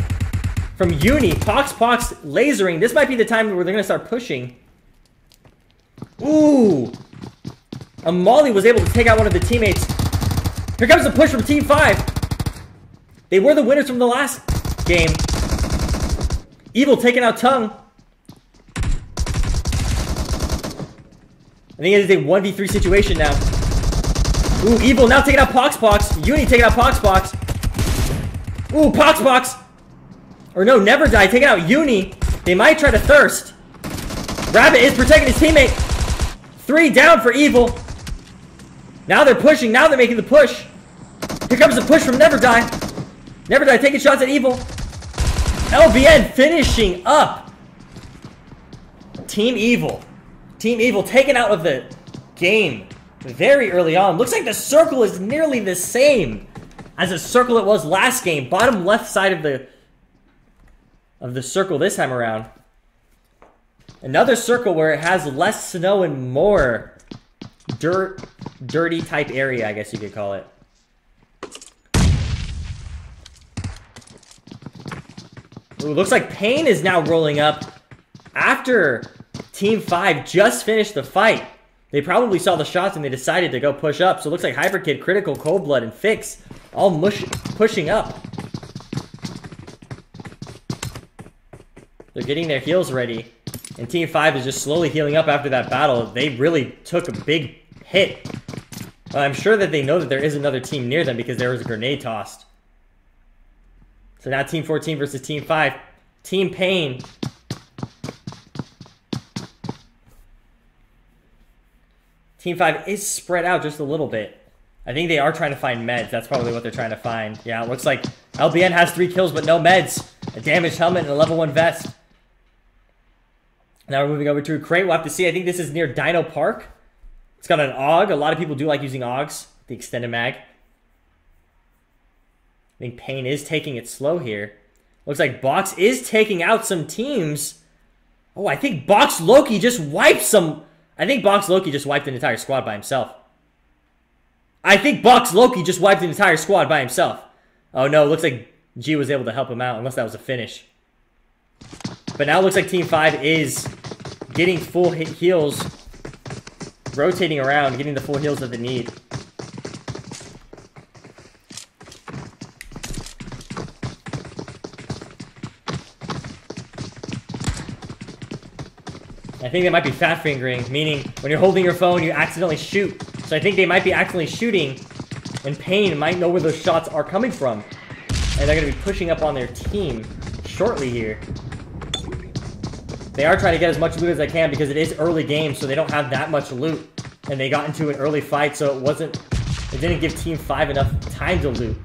From Uni. Pox lasering. This might be the time where they're going to start pushing. Ooh. A Molly was able to take out one of the teammates. Here comes the push from Team 5. They were the winners from the last game. Evil taking out Tongue. I think it is a 1v3 situation now. Ooh, Evil now taking out Pox. Uni taking out Pox. Ooh, Pox. Or no, Never Die taking out Uni. They might try to thirst. Rabbit is protecting his teammate. 3 down for Evil. Now they're pushing. Now they're making the push. Here comes the push from Never Die. Never Die taking shots at Evil. LBN finishing up. Team Evil. Team Evil taken out of the game very early on. Looks like the circle is nearly the same as the circle it was last game. Bottom left side of the circle this time around. Another circle where it has less snow and more dirty type area, I guess you could call it. Ooh, looks like Pain is now rolling up after Team 5 just finished the fight. They probably saw the shots and they decided to go push up. So it looks like Hyperkid, Critical, Cold Blood, and Fix all pushing up. They're getting their heals ready. And Team 5 is just slowly healing up after that battle. They really took a big hit. I'm sure that they know that there is another team near them because there was a grenade tossed. So now Team 14 versus Team 5. Team Pain. Team 5 is spread out just a little bit. I think they are trying to find meds. That's probably what they're trying to find. Yeah, it looks like LBN has 3 kills but no meds. A damaged helmet and a level 1 vest. Now we're moving over to a crate. We'll have to see. I think this is near Dino Park. It's got an AUG. A lot of people do like using AUGs. The extended mag. I think Pain is taking it slow here. Looks like Box is taking out some teams. Oh, I think Box Loki just wiped some... I think Box Loki just wiped an entire squad by himself. Oh no, looks like G was able to help him out, unless that was a finish. But now it looks like Team 5 is getting full heals, rotating around, getting the full heals that they need. I I think they might be fat fingering, meaning when you're holding your phone, you accidentally shoot. So I think they might be accidentally shooting, and Pain might know where those shots are coming from. And they're going to be pushing up on their team shortly here. They are trying to get as much loot as they can because it is early game, so they don't have that much loot. And they got into an early fight, so it didn't give Team 5 enough time to loot.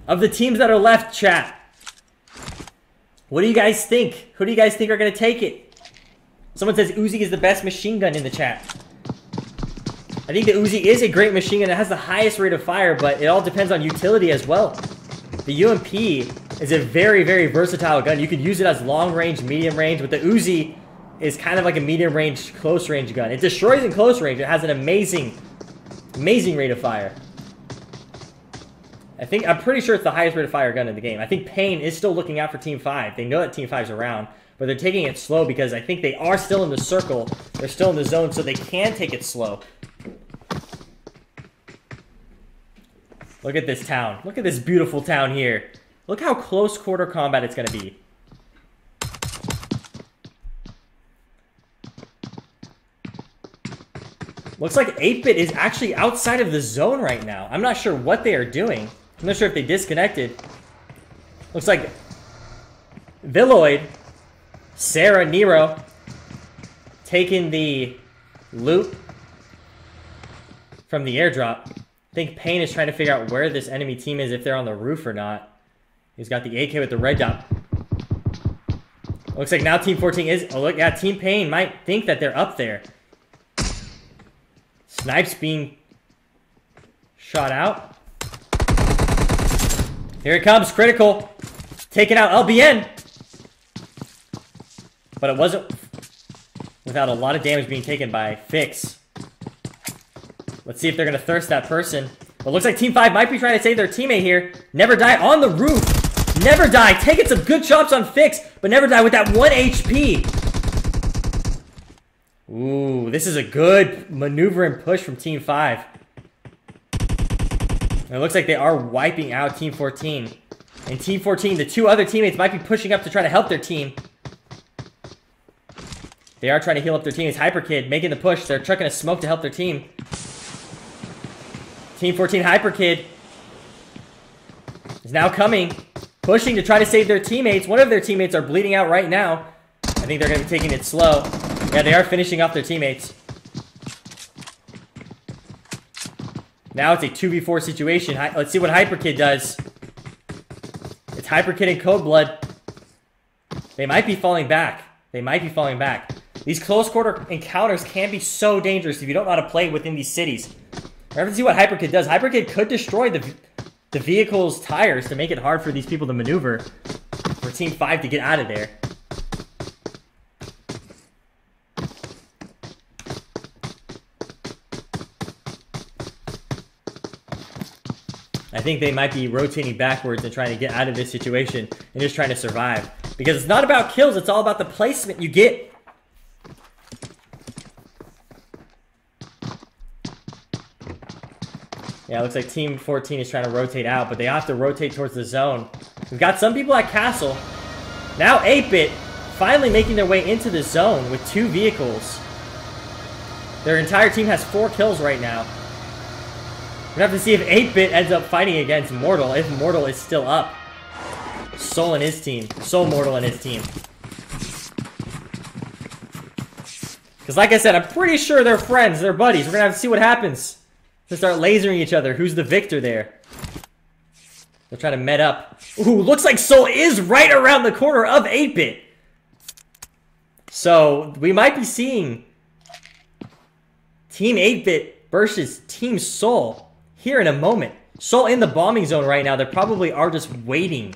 Of the teams that are left, chat, what do you guys think? Who do you guys think are going to take it? Someone says Uzi is the best machine gun in the chat. I think the Uzi is a great machine gun. It has the highest rate of fire, but it all depends on utility as well. The UMP is a very, very versatile gun. You can use it as long range, medium range, but the Uzi is kind of like a medium range, close range gun. It destroys in close range. It has an amazing, amazing rate of fire. I'm pretty sure it's the highest rate of fire gun in the game. I think Pain is still looking out for Team 5. They know that Team 5's around, but they're taking it slow because I think they are still in the circle. They're still in the zone, so they can take it slow. Look at this town. Look at this beautiful town here. Look how close quarter combat it's going to be. Looks like 8-Bit is actually outside of the zone right now. I'm not sure what they are doing. I'm not sure if they disconnected. Looks like Villoid, Sarah, Nero taking the loot from the airdrop. I think Pain is trying to figure out where this enemy team is, if they're on the roof or not. He's got the AK with the red dot. Looks like now Team 14 is... Oh, look, yeah, Team Pain might think that they're up there. Snipes being shot out. Here it comes, critical. Taking out LBN. But it wasn't without a lot of damage being taken by Fix. Let's see if they're going to thirst that person. But it looks like Team 5 might be trying to save their teammate here. Never Die on the roof. Never Die. Taking some good shots on Fix, but Never Die with that 1 HP. Ooh, this is a good maneuver and push from Team 5. It looks like they are wiping out Team 14. And Team 14, the two other teammates might be pushing up to try to help their team. They are trying to heal up their team. It's Hyperkid making the push. They're chucking a smoke to help their team. Team 14 Hyperkid is now coming, pushing to try to save their teammates. One of their teammates are bleeding out right now. I think they're going to be taking it slow. Yeah, they are finishing off their teammates. Now it's a 2v4 situation. Let's see what Hyperkid does. It's Hyperkid and Codeblood. They might be falling back. They might be falling back. These close quarter encounters can be so dangerous if you don't know how to play within these cities. We're going to see what Hyperkid does. Hyperkid could destroy the vehicle's tires to make it hard for these people to maneuver. For Team 5 to get out of there. I think they might be rotating backwards and trying to get out of this situation and just trying to survive. Because it's not about kills, it's all about the placement you get. Yeah, it looks like Team 14 is trying to rotate out, but they have to rotate towards the zone. We've got some people at Castle. Now 8-Bit finally making their way into the zone with 2 vehicles. Their entire team has 4 kills right now. We're going to have to see if 8-Bit ends up fighting against Mortal, if Mortal is still up. Soul and his team. Soul, Mortal, and his team. Because like I said, I'm pretty sure they're friends, they're buddies. We're going to have to see what happens. To start lasering each other. Who's the victor there? They're trying to met up. Ooh, looks like Soul is right around the corner of 8-Bit. So, we might be seeing Team 8-Bit versus Team Soul here in a moment. Soul in the bombing zone right now. They probably are just waiting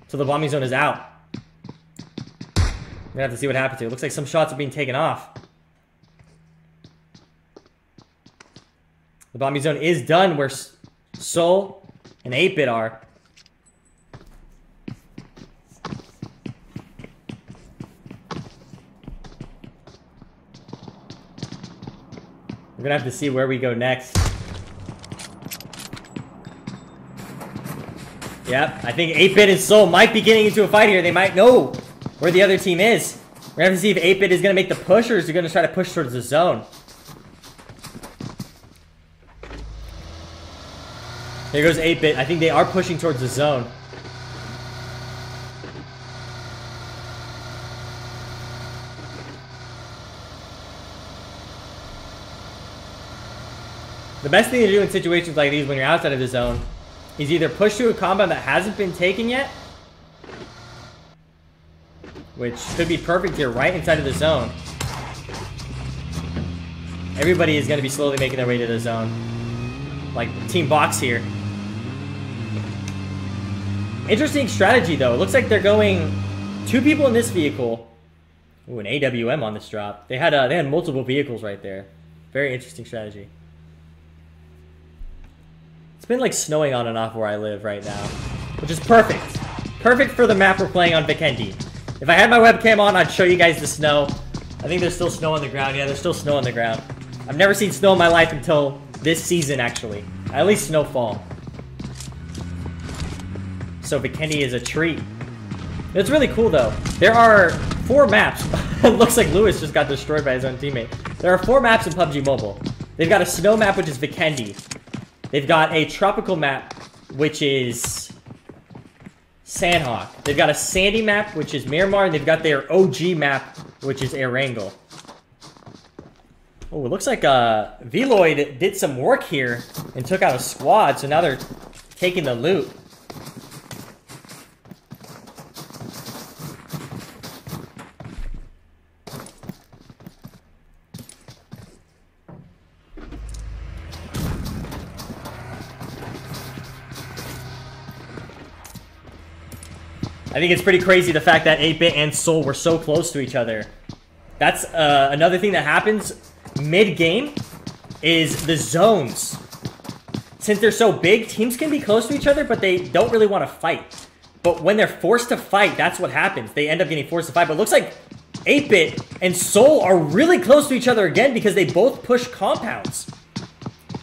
till the bombing zone is out. We're gonna have to see what happens here. Looks like some shots are being taken off. The bombing zone is done where Soul and 8-Bit are. We're gonna have to see where we go next. Yep, I think 8-Bit and Soul might be getting into a fight here. They might know where the other team is. We're gonna have to see if 8-Bit is gonna make the push or is he gonna try to push towards the zone. Here goes 8-Bit. I think they are pushing towards the zone. The best thing to do in situations like these when you're outside of the zone is either push to a compound that hasn't been taken yet, which could be perfect here, right inside of the zone. Everybody is going to be slowly making their way to the zone. Like Team Box here. Interesting strategy, though. It looks like they're going 2 people in this vehicle. Ooh, an AWM on this drop. They had multiple vehicles right there. Very interesting strategy. It's been like snowing on and off where I live right now, which is perfect. Perfect for the map we're playing on Vikendi. If I had my webcam on, I'd show you guys the snow. I think there's still snow on the ground. Yeah, there's still snow on the ground. I've never seen snow in my life until this season, actually. At least snowfall. So Vikendi is a treat. It's really cool, though. There are 4 maps. It looks like Lewis just got destroyed by his own teammate. There are 4 maps in PUBG Mobile. They've got a snow map, which is Vikendi. They've got a tropical map, which is Sandhawk. They've got a sandy map, which is Miramar, and they've got their OG map, which is Erangel. Oh, it looks like Veloid did some work here and took out a squad, so now they're taking the loot. I think it's pretty crazy the fact that 8-Bit and Soul were so close to each other. That's another thing that happens mid-game is the zones. Since they're so big, teams can be close to each other, but they don't really want to fight. But when they're forced to fight, that's what happens. They end up getting forced to fight. But it looks like 8-Bit and Soul are really close to each other again because they both push compounds.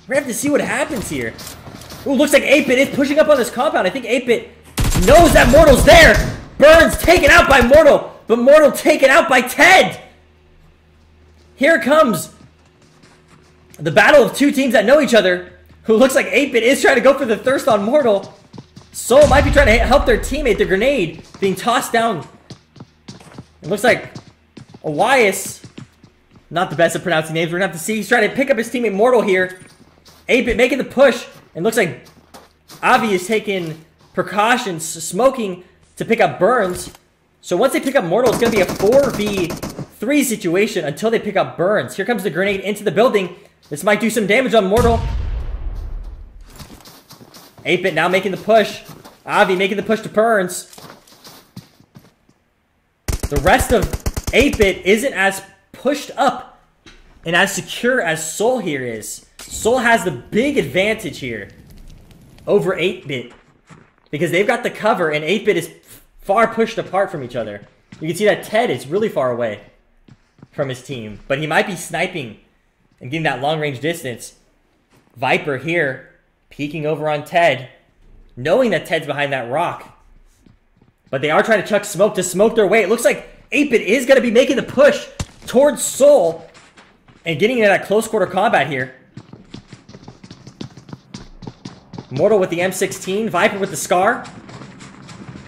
We're going to have to see what happens here. Ooh, looks like 8-Bit is pushing up on this compound. I think 8-Bit knows that Mortal's there. Burns taken out by Mortal, but Mortal taken out by Ted. Here comes the battle of 2 teams that know each other. Who looks like 8-Bit is trying to go for the thirst on Mortal. Soul might be trying to help their teammate, the grenade, being tossed down. It looks like Elias, not the best at pronouncing names. We're going to have to see. He's trying to pick up his teammate Mortal here. 8-Bit making the push. And looks like Avi is taking precautions, smoking to pick up Burns. So once they pick up Mortal, it's going to be a 4v3 situation until they pick up Burns. Here comes the grenade into the building. This might do some damage on Mortal. 8-Bit now making the push. Avi making the push to Burns. The rest of 8-Bit isn't as pushed up and as secure as Soul here is. Soul has the big advantage here over 8-Bit because they've got the cover and 8-Bit is far pushed apart from each other. You can see that Ted is really far away from his team, but he might be sniping and getting that long-range distance. Viper here, peeking over on Ted, knowing that Ted's behind that rock. But they are trying to chuck smoke to smoke their way. It looks like 8-Bit is going to be making the push towards Soul and getting into that close-quarter combat here. Mortal with the M16, Viper with the Scar.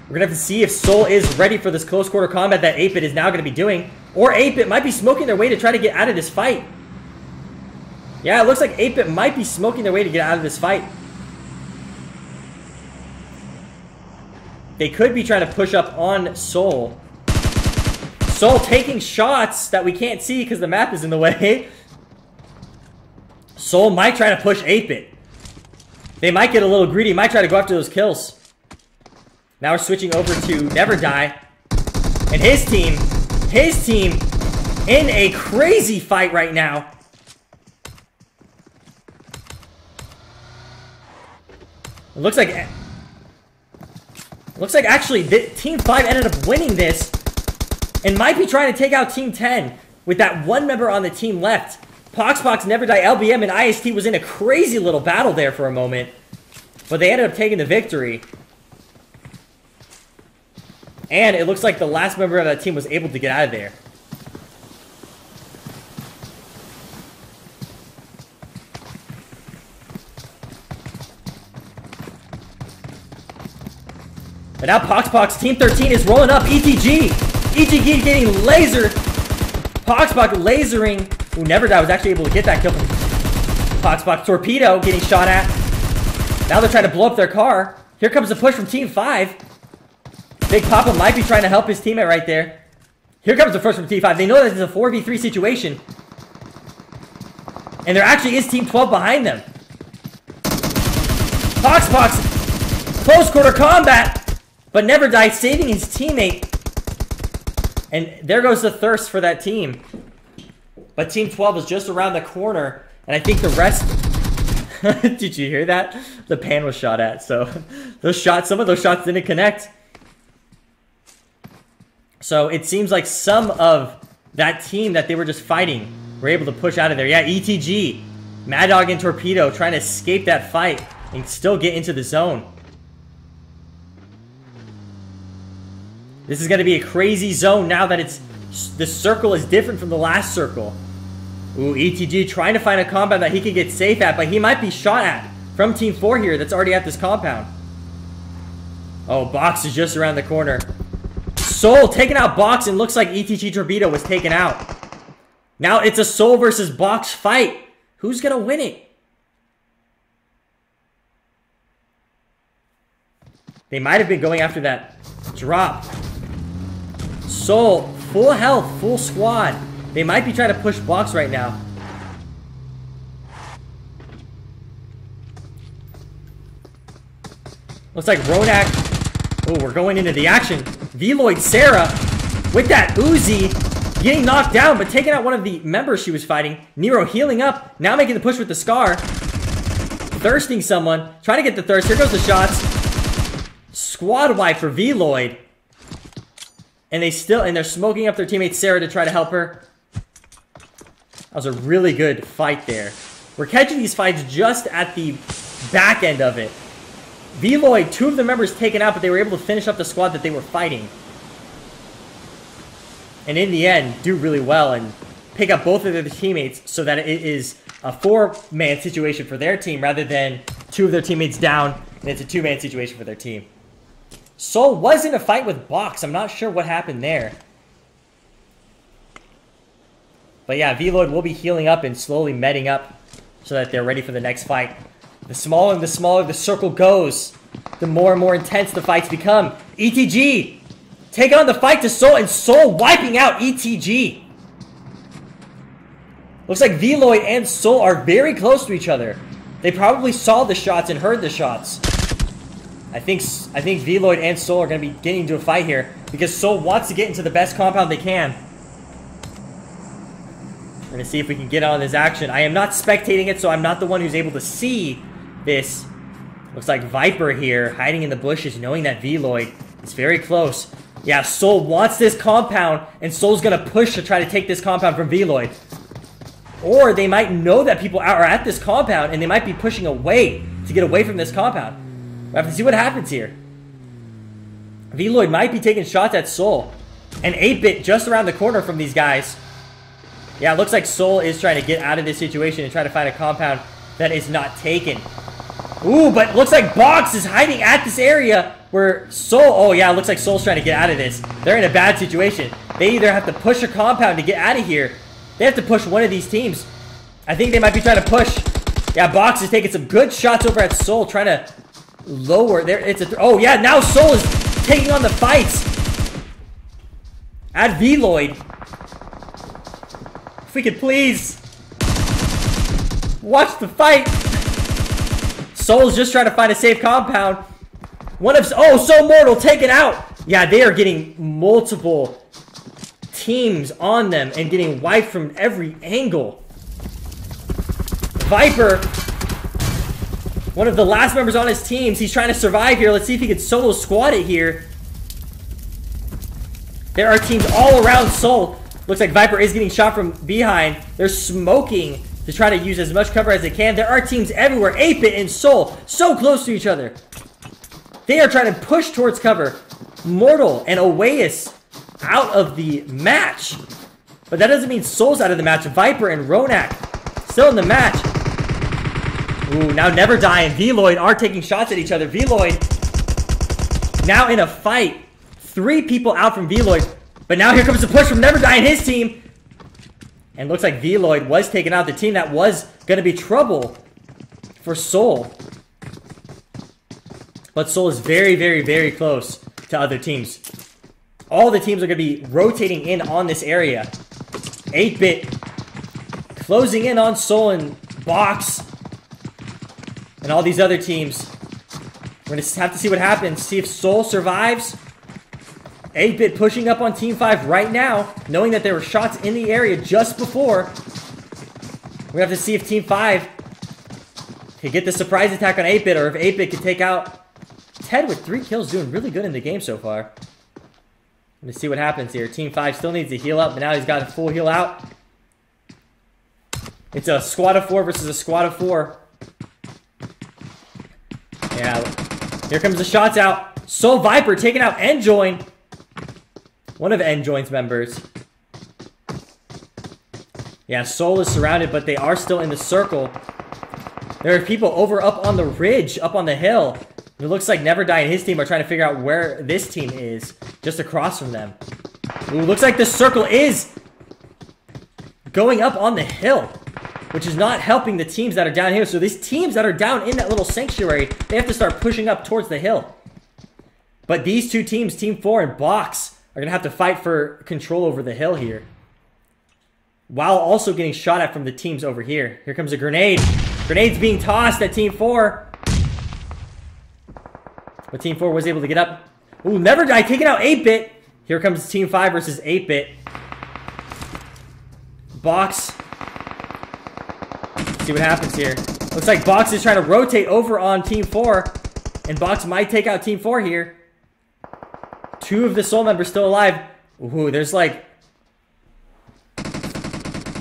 We're going to have to see if Soul is ready for this close-quarter combat that 8-Bit is now going to be doing. Or 8-Bit might be smoking their way to try to get out of this fight. Yeah, it looks like 8-Bit might be smoking their way to get out of this fight. They could be trying to push up on Soul. Soul taking shots that we can't see because the map is in the way. Soul might try to push 8-Bit. They might get a little greedy, might try to go after those kills. Now we're switching over to Never Die. And his team in a crazy fight right now. It looks like actually Team 5 ended up winning this and might be trying to take out Team 10 with that one member on the team left. Poxpox, Never Die, LBM, and IST was in a crazy little battle there for a moment, but they ended up taking the victory. And it looks like the last member of that team was able to get out of there. But now Poxpox, Team 13 is rolling up. ETG! ETG getting lasered. Poxpox lasering. Who never died, was actually able to get that kill from Poxpox. Torpedo getting shot at. Now they're trying to blow up their car. Here comes the push from Team 5. Big Papa might be trying to help his teammate right there. Here comes the push from Team 5. They know that this is a 4v3 situation. And there actually is Team 12 behind them. Poxpox, close quarter combat. But never died, saving his teammate. And there goes the thirst for that team. But Team 12 is just around the corner. And I think the rest... Did you hear that? The pan was shot at. So those shots, some of those shots didn't connect. So it seems like some of that team that they were just fighting were able to push out of there. Yeah, ETG, Mad Dog and Torpedo trying to escape that fight and still get into the zone. This is going to be a crazy zone now that the circle is different from the last circle. Ooh, ETG trying to find a compound that he can get safe at, but he might be shot at from Team 4 here that's already at this compound. Oh, Box is just around the corner. Soul taking out Box, and looks like ETG Torpedo was taken out. Now it's a Soul versus Box fight. Who's going to win it? They might have been going after that drop. Soul, full health, full squad. They might be trying to push Box right now. Looks like Ronak. Oh, we're going into the action. Veloid Sarah with that Uzi getting knocked down, but taking out one of the members she was fighting. Nero healing up. Now making the push with the Scar. Thirsting someone. Trying to get the thirst. Here goes the shots. Squad wipe for Veloid. And they're smoking up their teammate Sarah to try to help her. That was a really good fight there. We're catching these fights just at the back end of it. Veloid, 2 of the members taken out, but they were able to finish up the squad that they were fighting. And in the end, do really well and pick up both of their teammates so that it is a 4-man situation for their team rather than 2 of their teammates down, and it's a 2-man situation for their team. Soul was in a fight with Box. I'm not sure what happened there. But yeah, Veloid will be healing up and slowly medding up so that they're ready for the next fight. The smaller the circle goes, the more and more intense the fights become. ETG taking on the fight to Soul, and Soul wiping out ETG. Looks like Veloid and Soul are very close to each other. They probably saw the shots and heard the shots. I think Veloid and Soul are going to be getting into a fight here because Soul wants to get into the best compound they can. We're going to see if we can get on this action. I am not spectating it, so I'm not the one who's able to see this. Looks like Viper here, hiding in the bushes, knowing that Veloid is very close. Yeah, Soul wants this compound, and Soul's going to push to try to take this compound from Veloid. Or they might know that people are at this compound, and they might be pushing away to get away from this compound. We'll have to see what happens here. Veloid might be taking shots at Soul. And 8-Bit just around the corner from these guys. Yeah, it looks like Soul is trying to get out of this situation and try to find a compound that is not taken. Ooh, but looks like Box is hiding at this area where Soul... Oh, yeah, it looks like Soul's trying to get out of this. They're in a bad situation. They either have to push a compound to get out of here. They have to push one of these teams. I think they might be trying to push. Yeah, Box is taking some good shots over at Soul, trying to lower there. Oh, yeah, now Soul is taking on the fights. At Veloid. If we could please watch the fight. Soul's just trying to find a safe compound. Soul Mortal taken out. Yeah, they are getting multiple teams on them and getting wiped from every angle. Viper, one of the last members on his teams, he's trying to survive here. Let's see if he can solo squad it here. There are teams all around Soul. Looks like Viper is getting shot from behind. They're smoking to try to use as much cover as they can. There are teams everywhere. 8-Bit and Soul so close to each other. They are trying to push towards cover. Mortal and Oasis out of the match. But that doesn't mean Soul's out of the match. Viper and Ronak still in the match. Ooh, now Never Die and Veloid are taking shots at each other. Veloid now in a fight. 3 people out from Veloid. But now here comes the push from Never Die and his team. And looks like Veloid was taking out the team that was going to be trouble for Soul. But Soul is very, very, very close to other teams. All the teams are going to be rotating in on this area. 8-Bit closing in on Soul and Box. And all these other teams. We're going to have to see what happens. See if Soul survives. 8-Bit pushing up on Team 5 right now. Knowing that there were shots in the area just before. We're going to have to see if Team 5 can get the surprise attack on 8-Bit. Or if 8-Bit can take out Ted with 3 kills. Doing really good in the game so far. Let's see what happens here. Team 5 still needs to heal up. But now he's got a full heal out. It's a squad of 4 versus a squad of 4. Yeah, here comes the shots out. Soul Viper taking out Enjoin. One of Enjoin's members. Yeah, Soul is surrounded, but they are still in the circle. There are people over up on the ridge, up on the hill. It looks like Never Die and his team are trying to figure out where this team is, just across from them. Ooh, looks like the circle is going up on the hill, which is not helping the teams that are down here. So these teams that are down in that little sanctuary, they have to start pushing up towards the hill. But these 2 teams, Team 4 and Box, are going to have to fight for control over the hill here. While also getting shot at from the teams over here. Here comes a grenade. Grenade's being tossed at Team 4. But Team 4 was able to get up. Ooh, Never Die taking out 8-Bit. Here comes Team 5 versus 8-Bit. Box. See what happens here. Looks like Box is trying to rotate over on Team 4. And Box might take out Team 4 here. 2 of the Soul members still alive. Ooh, there's like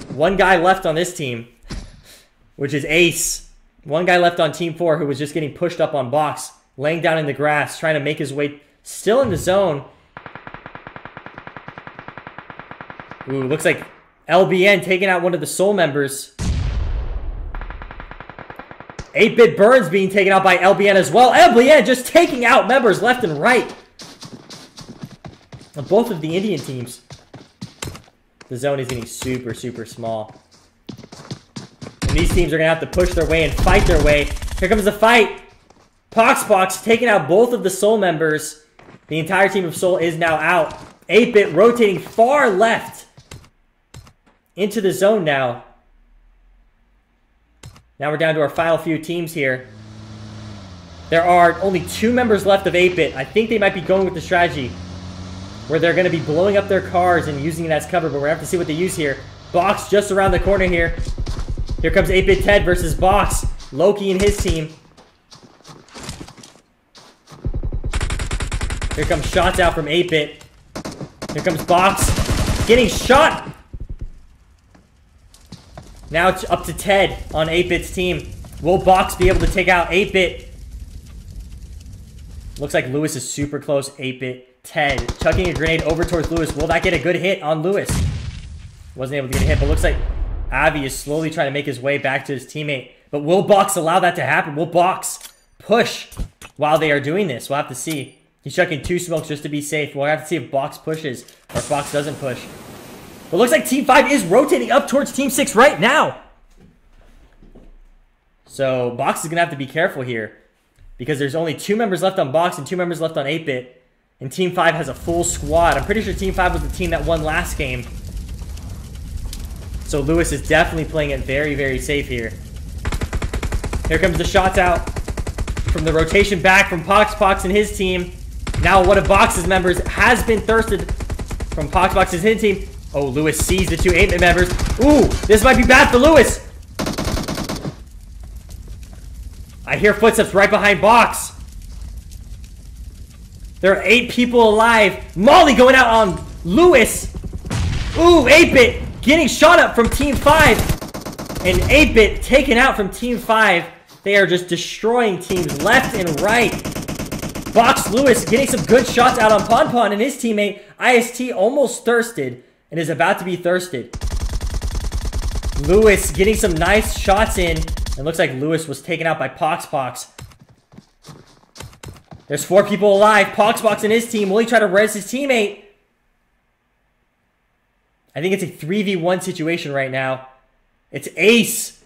1 guy left on this team. Which is Ace. 1 guy left on Team 4 who was just getting pushed up on Box. Laying down in the grass. Trying to make his way. Still in the zone. Ooh, looks like LBN taking out one of the Soul members. 8-Bit Burns being taken out by LBN as well. LBN just taking out members left and right. On both of the Indian teams. The zone is getting super, super small. And these teams are going to have to push their way and fight their way. Here comes the fight. Poxbox taking out both of the Soul members. The entire team of Soul is now out. 8-Bit rotating far left. Into the zone now. Now we're down to our final few teams here. There are only 2 members left of 8-Bit. I think they might be going with the strategy where they're going to be blowing up their cars and using it as cover, but we're going to have to see what they use here. Box just around the corner here. Here comes 8-Bit Ted versus Box. Loki and his team. Here comes shots out from 8-Bit. Here comes Box. Getting shot! Now it's up to Ted on 8-Bit's team. Will Box be able to take out 8-Bit? Looks like Lewis is super close. 8-Bit. Ted chucking a grenade over towards Lewis. Will that get a good hit on Lewis? Wasn't able to get a hit, but looks like Avi is slowly trying to make his way back to his teammate. But will Box allow that to happen? Will Box push while they are doing this? We'll have to see. He's chucking 2 smokes just to be safe. We'll have to see if Box pushes or if Box doesn't push. But looks like Team 5 is rotating up towards Team 6 right now. So Box is going to have to be careful here. Because there's only 2 members left on Box and 2 members left on 8-Bit. And Team 5 has a full squad. I'm pretty sure Team 5 was the team that won last game. So Lewis is definitely playing it very, very safe here. Here comes the shots out from the rotation back from Pox and his team. Now one of Box's members has been thirsted from Pox and his team. Oh, Lewis sees the 2 8-Bit members. Ooh, this might be bad for Lewis. I hear footsteps right behind Box. There are 8 people alive. Molly going out on Lewis. Ooh, 8-Bit getting shot up from Team 5. And 8-Bit taken out from Team 5. They are just destroying teams left and right. Box Lewis getting some good shots out on Pon Pon, and his teammate IST almost thirsted and is about to be thirsted. Lewis getting some nice shots in. It looks like Lewis was taken out by Pox. There's 4 people alive. Pox and his team. Will he try to res his teammate? I think it's a 3v1 situation right now. It's Ace,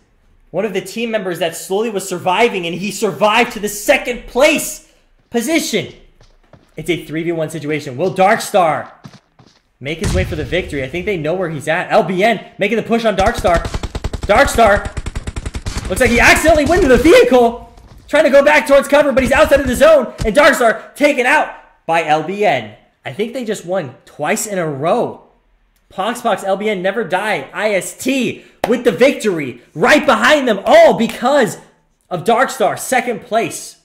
one of the team members that slowly was surviving, and he survived to the 2nd place position. It's a 3v1 situation. Will Darkstar make his way for the victory? I think they know where he's at. LBN making the push on Darkstar. Darkstar looks like he accidentally went into the vehicle, trying to go back towards cover, but he's outside of the zone, and Darkstar taken out by LBN. I think they just won twice in a row. Pox, LBN, Never Die, IST with the victory. Right behind them, all because of Darkstar, 2nd place.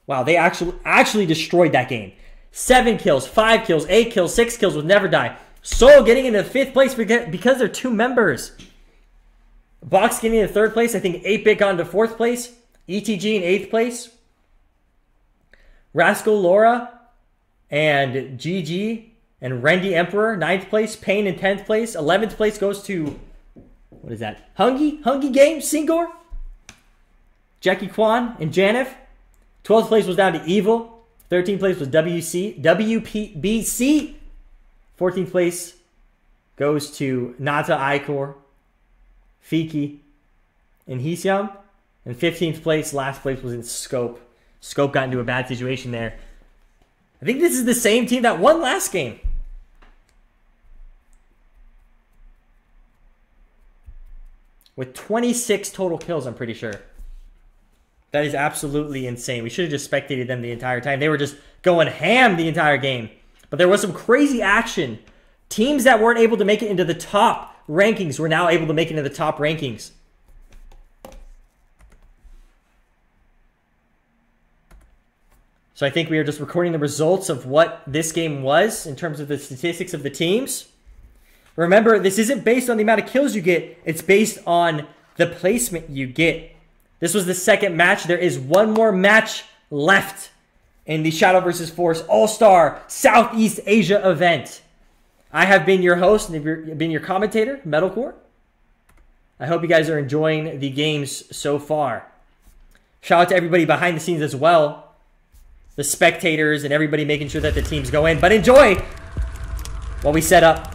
Wow, they actually destroyed that game. 7 kills, 5 kills, 8 kills, 6 kills with Never Die. Soul getting into 5th place because they're 2 members. Box getting into 3rd place. I think 8-Bit got into 4th place. ETG in 8th place. Rascal Laura and GG and Rendy Emperor, 9th place. Payne in 10th place. 11th place goes to, what is that? Hungy Game, Singor. Jackie Kwan and Janif. 12th place was down to Evil. 13th place was WPBC. 14th place goes to Nata Icor, Fiki, and Hisyam. And 15th place, last place was in Scope. Scope got into a bad situation there. I think this is the same team that won last game. With 26 total kills, I'm pretty sure. That is absolutely insane. We should have just spectated them the entire time. They were just going ham the entire game. But there was some crazy action. Teams that weren't able to make it into the top rankings were now able to make it into the top rankings. So I think we are just recording the results of what this game was in terms of the statistics of the teams. Remember, this isn't based on the amount of kills you get. It's based on the placement you get. This was the 2nd match. There is one more match left in the Shadow vs. Force All-Star Southeast Asia event. I have been your host and been your commentator, Metalcore. I hope you guys are enjoying the games so far. Shout out to everybody behind the scenes as well. The spectators and everybody making sure that the teams go in. But enjoy while we set up.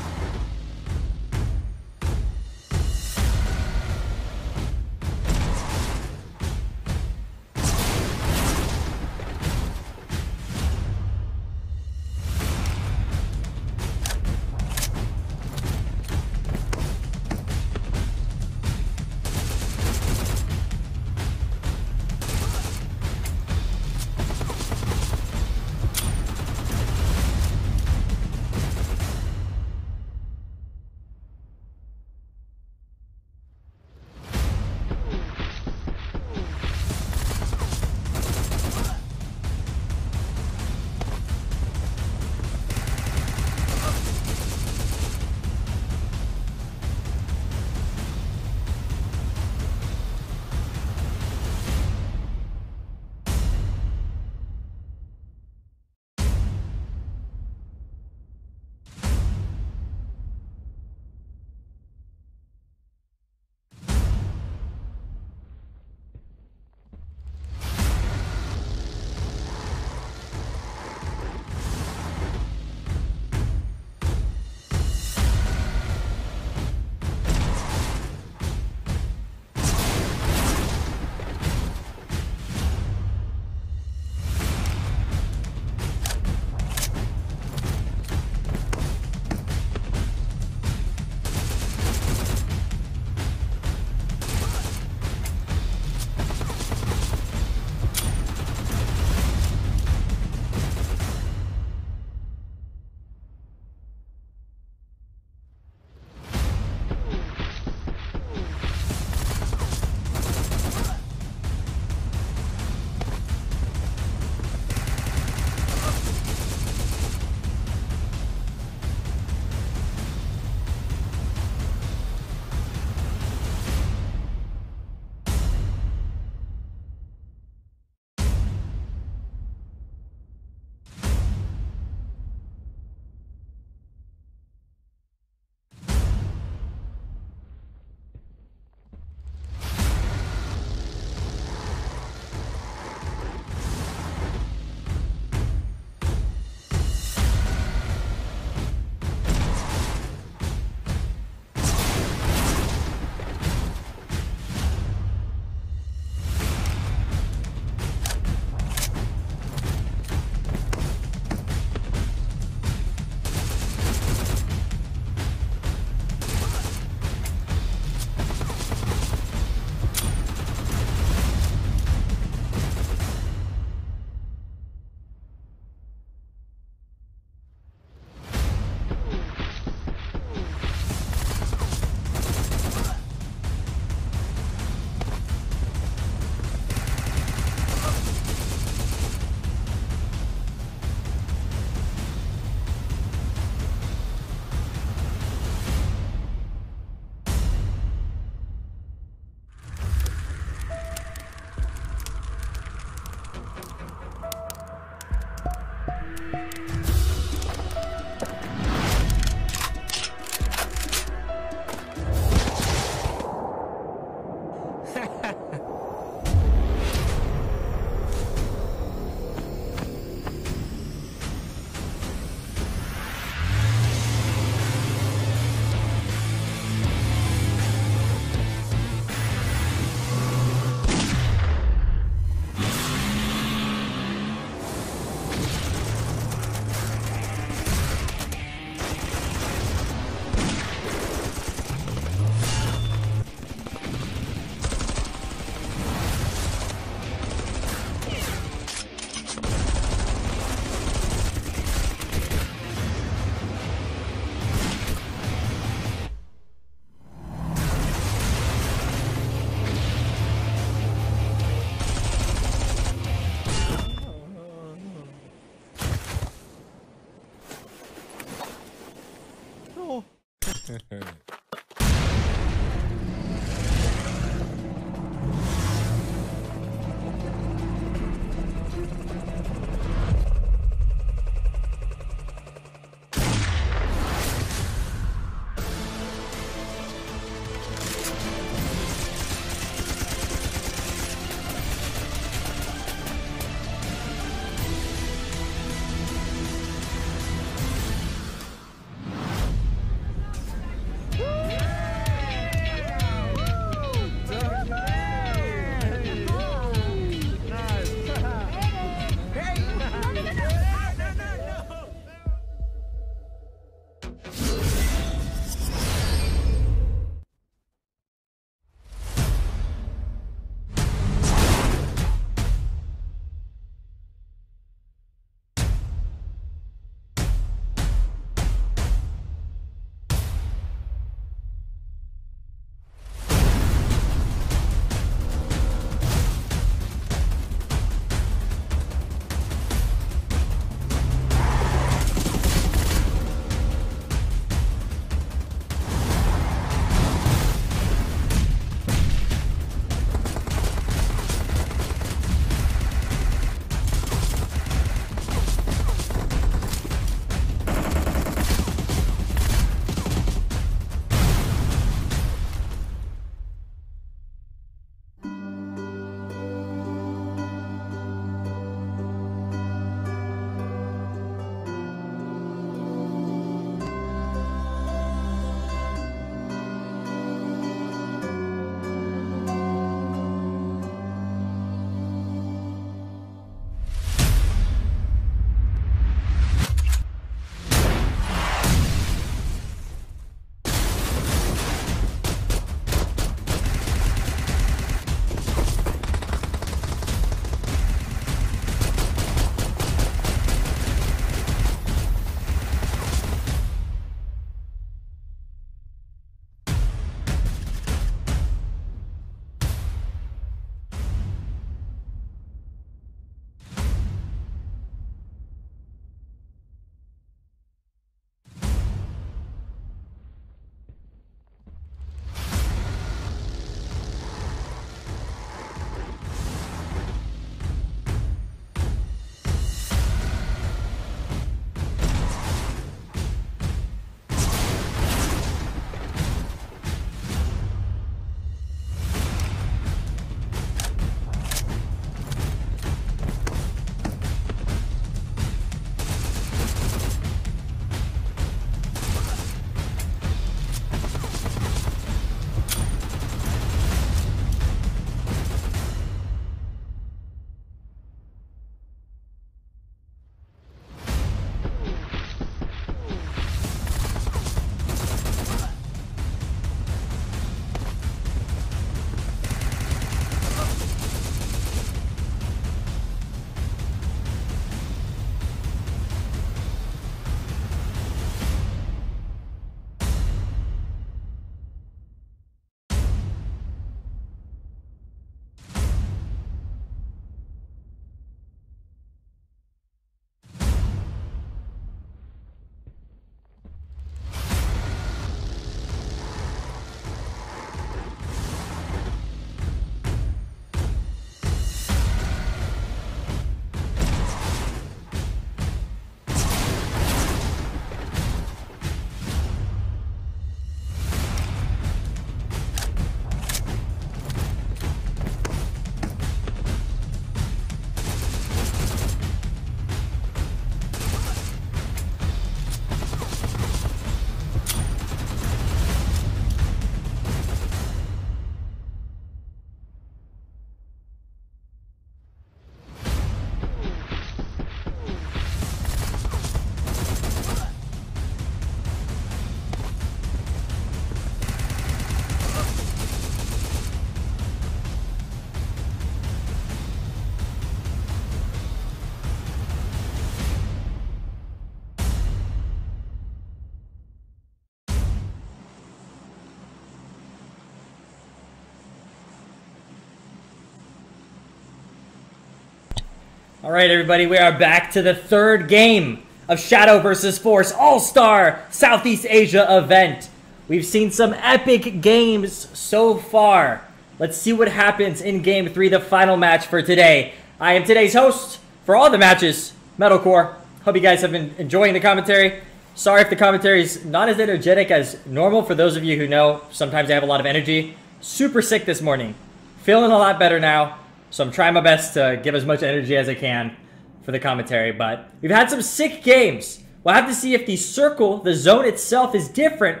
All right, everybody, we are back to the third game of Shadow vs. Force All-Star Southeast Asia event. We've seen some epic games so far. Let's see what happens in Game 3, the final match for today. I am today's host for all the matches, Metalcore. Hope you guys have been enjoying the commentary. Sorry if the commentary is not as energetic as normal. For those of you who know, sometimes I have a lot of energy. Super sick this morning. Feeling a lot better now. So I'm trying my best to give as much energy as I can for the commentary. But we've had some sick games. We'll have to see if the circle, the zone itself, is different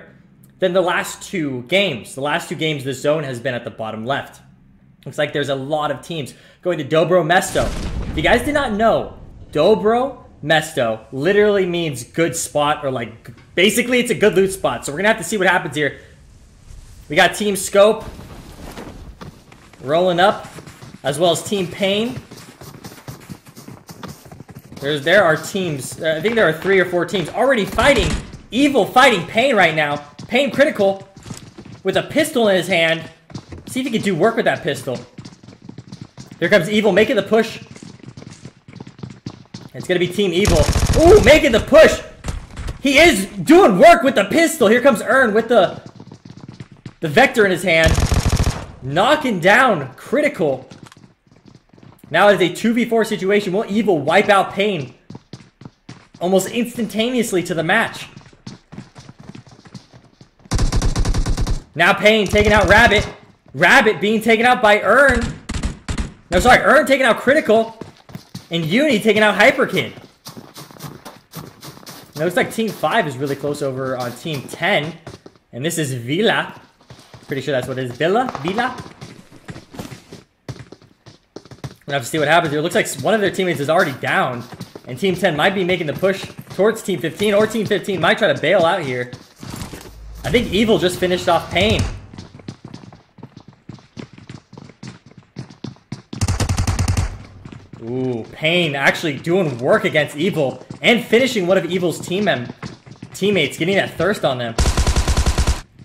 than the last two games. The last two games, the zone has been at the bottom left. Looks like there's a lot of teams going to Dobro Mesto. If you guys did not know, Dobro Mesto literally means good spot, or like, basically it's a good loot spot. So we're gonna have to see what happens here. We got Team Scope rolling up, as well as Team Pain. There are teams, I think there are 3 or 4 teams already fighting. Evil fighting Pain right now. Pain critical with a pistol in his hand. See if he can do work with that pistol. Here comes Evil making the push. It's gonna be Team Evil. Ooh, making the push. He is doing work with the pistol. Here comes Ern with the Vector in his hand. Knocking down critical. Now it is a 2v4 situation. Will Evil wipe out Pain almost instantaneously to the match? Now Pain taking out Rabbit. Rabbit being taken out by Ern. No, sorry, Ern taking out Critical. And Uni taking out Hyperkid. It looks like Team 5 is really close over on Team 10. And this is Villa. Pretty sure that's what it is. Villa? We'll have to see what happens here. It looks like one of their teammates is already down. And Team 10 might be making the push towards Team 15. Or Team 15 might try to bail out here. I think Evil just finished off Pain. Ooh, Pain actually doing work against Evil. And finishing one of Evil's teammates. Getting that thirst on them.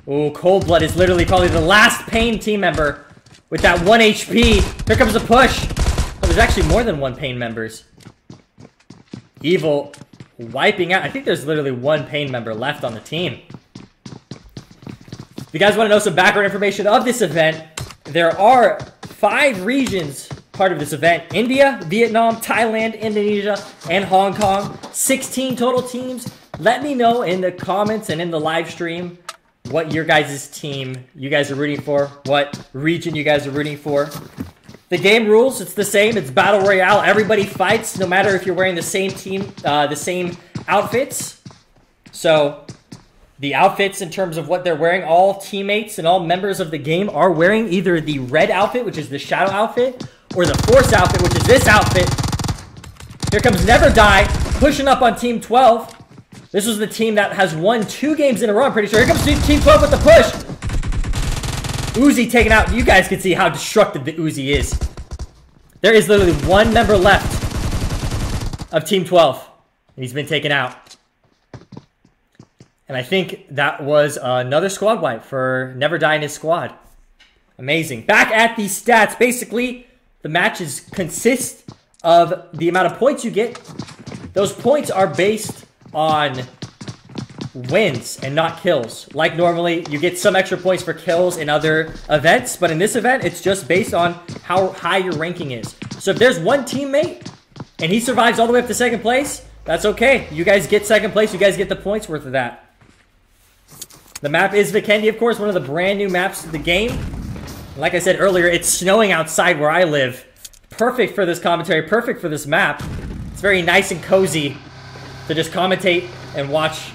Ooh, Cold Blood is literally probably the last Pain team member. With that 1 HP. Here comes a push. Oh, there's actually more than 1 Pain members. Evil wiping out. I think there's literally 1 Pain member left on the team. If you guys want to know some background information of this event, there are 5 regions part of this event. India, Vietnam, Thailand, Indonesia, and Hong Kong. 16 total teams. Let me know in the comments and in the live stream what your guys' team you guys are rooting for, what region you guys are rooting for. The game rules, it's the same. It's Battle Royale. Everybody fights, no matter if you're wearing the same team, the same outfits. So the outfits in terms of what they're wearing, all teammates and all members of the game are wearing either the red outfit, which is the Shadow outfit, or the Force outfit, which is this outfit. Here comes Never Die, pushing up on Team 12. This was the team that has won 2 games in a row, I'm pretty sure. Here comes Team 12 with the push. Uzi taken out. You guys can see how destructive the Uzi is. There is literally 1 member left of Team 12. And he's been taken out. And I think that was another squad wipe for Never Die in his squad. Amazing. Back at the stats. Basically, the matches consist of the amount of points you get. Those points are based on wins and not kills. Like normally, you get some extra points for kills in other events. But in this event, it's just based on how high your ranking is. So if there's 1 teammate and he survives all the way up to 2nd place, that's okay. You guys get 2nd place. You guys get the points worth of that. The map is Vikendi, of course, one of the brand new maps of the game. Like I said earlier, it's snowing outside where I live. Perfect for this commentary, perfect for this map. It's very nice and cozy to just commentate and watch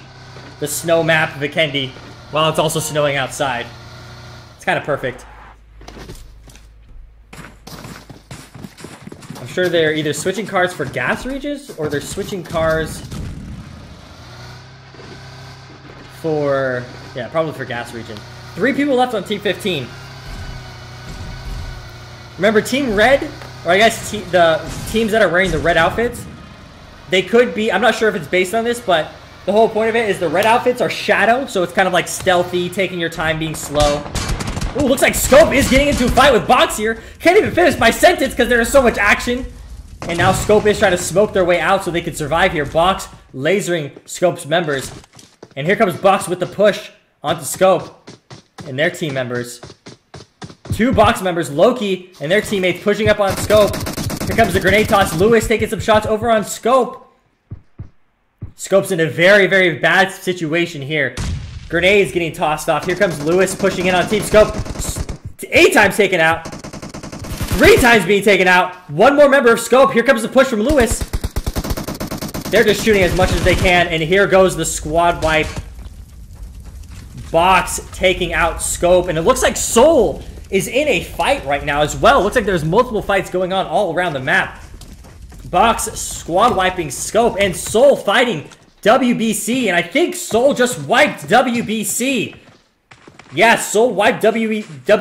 the snow map Vikendi while it's also snowing outside. It's kind of perfect. I'm sure they're either switching cars for gas regions or they're switching cars for... yeah, probably for gas region. 3 people left on Team 15. Remember, Team Red, or I guess the teams that are wearing the red outfits, they could be, I'm not sure if it's based on this, but the whole point of it is the red outfits are Shadow, so it's kind of like stealthy, taking your time, being slow. Ooh, looks like Scope is getting into a fight with Box here. Can't even finish my sentence because there is so much action. And now Scope is trying to smoke their way out so they can survive here. Box lasering Scope's members. And here comes Box with the push onto Scope and their team members. 2 Box members, Loki and their teammates pushing up on Scope. Here comes the grenade toss. Lewis taking some shots over on Scope. Scope's in a very, very bad situation here. Grenades getting tossed off. Here comes Lewis pushing in on Team Scope. 8 times taken out. 3 times being taken out. 1 more member of Scope. Here comes the push from Lewis. They're just shooting as much as they can. And here goes the squad wipe. Box taking out Scope. And it looks like Soul is in a fight right now as well. It looks like there's multiple fights going on all around the map. Box squad wiping Scope and Soul fighting WBC. And I think Soul just wiped WBC. Yeah, Soul wiped WBC.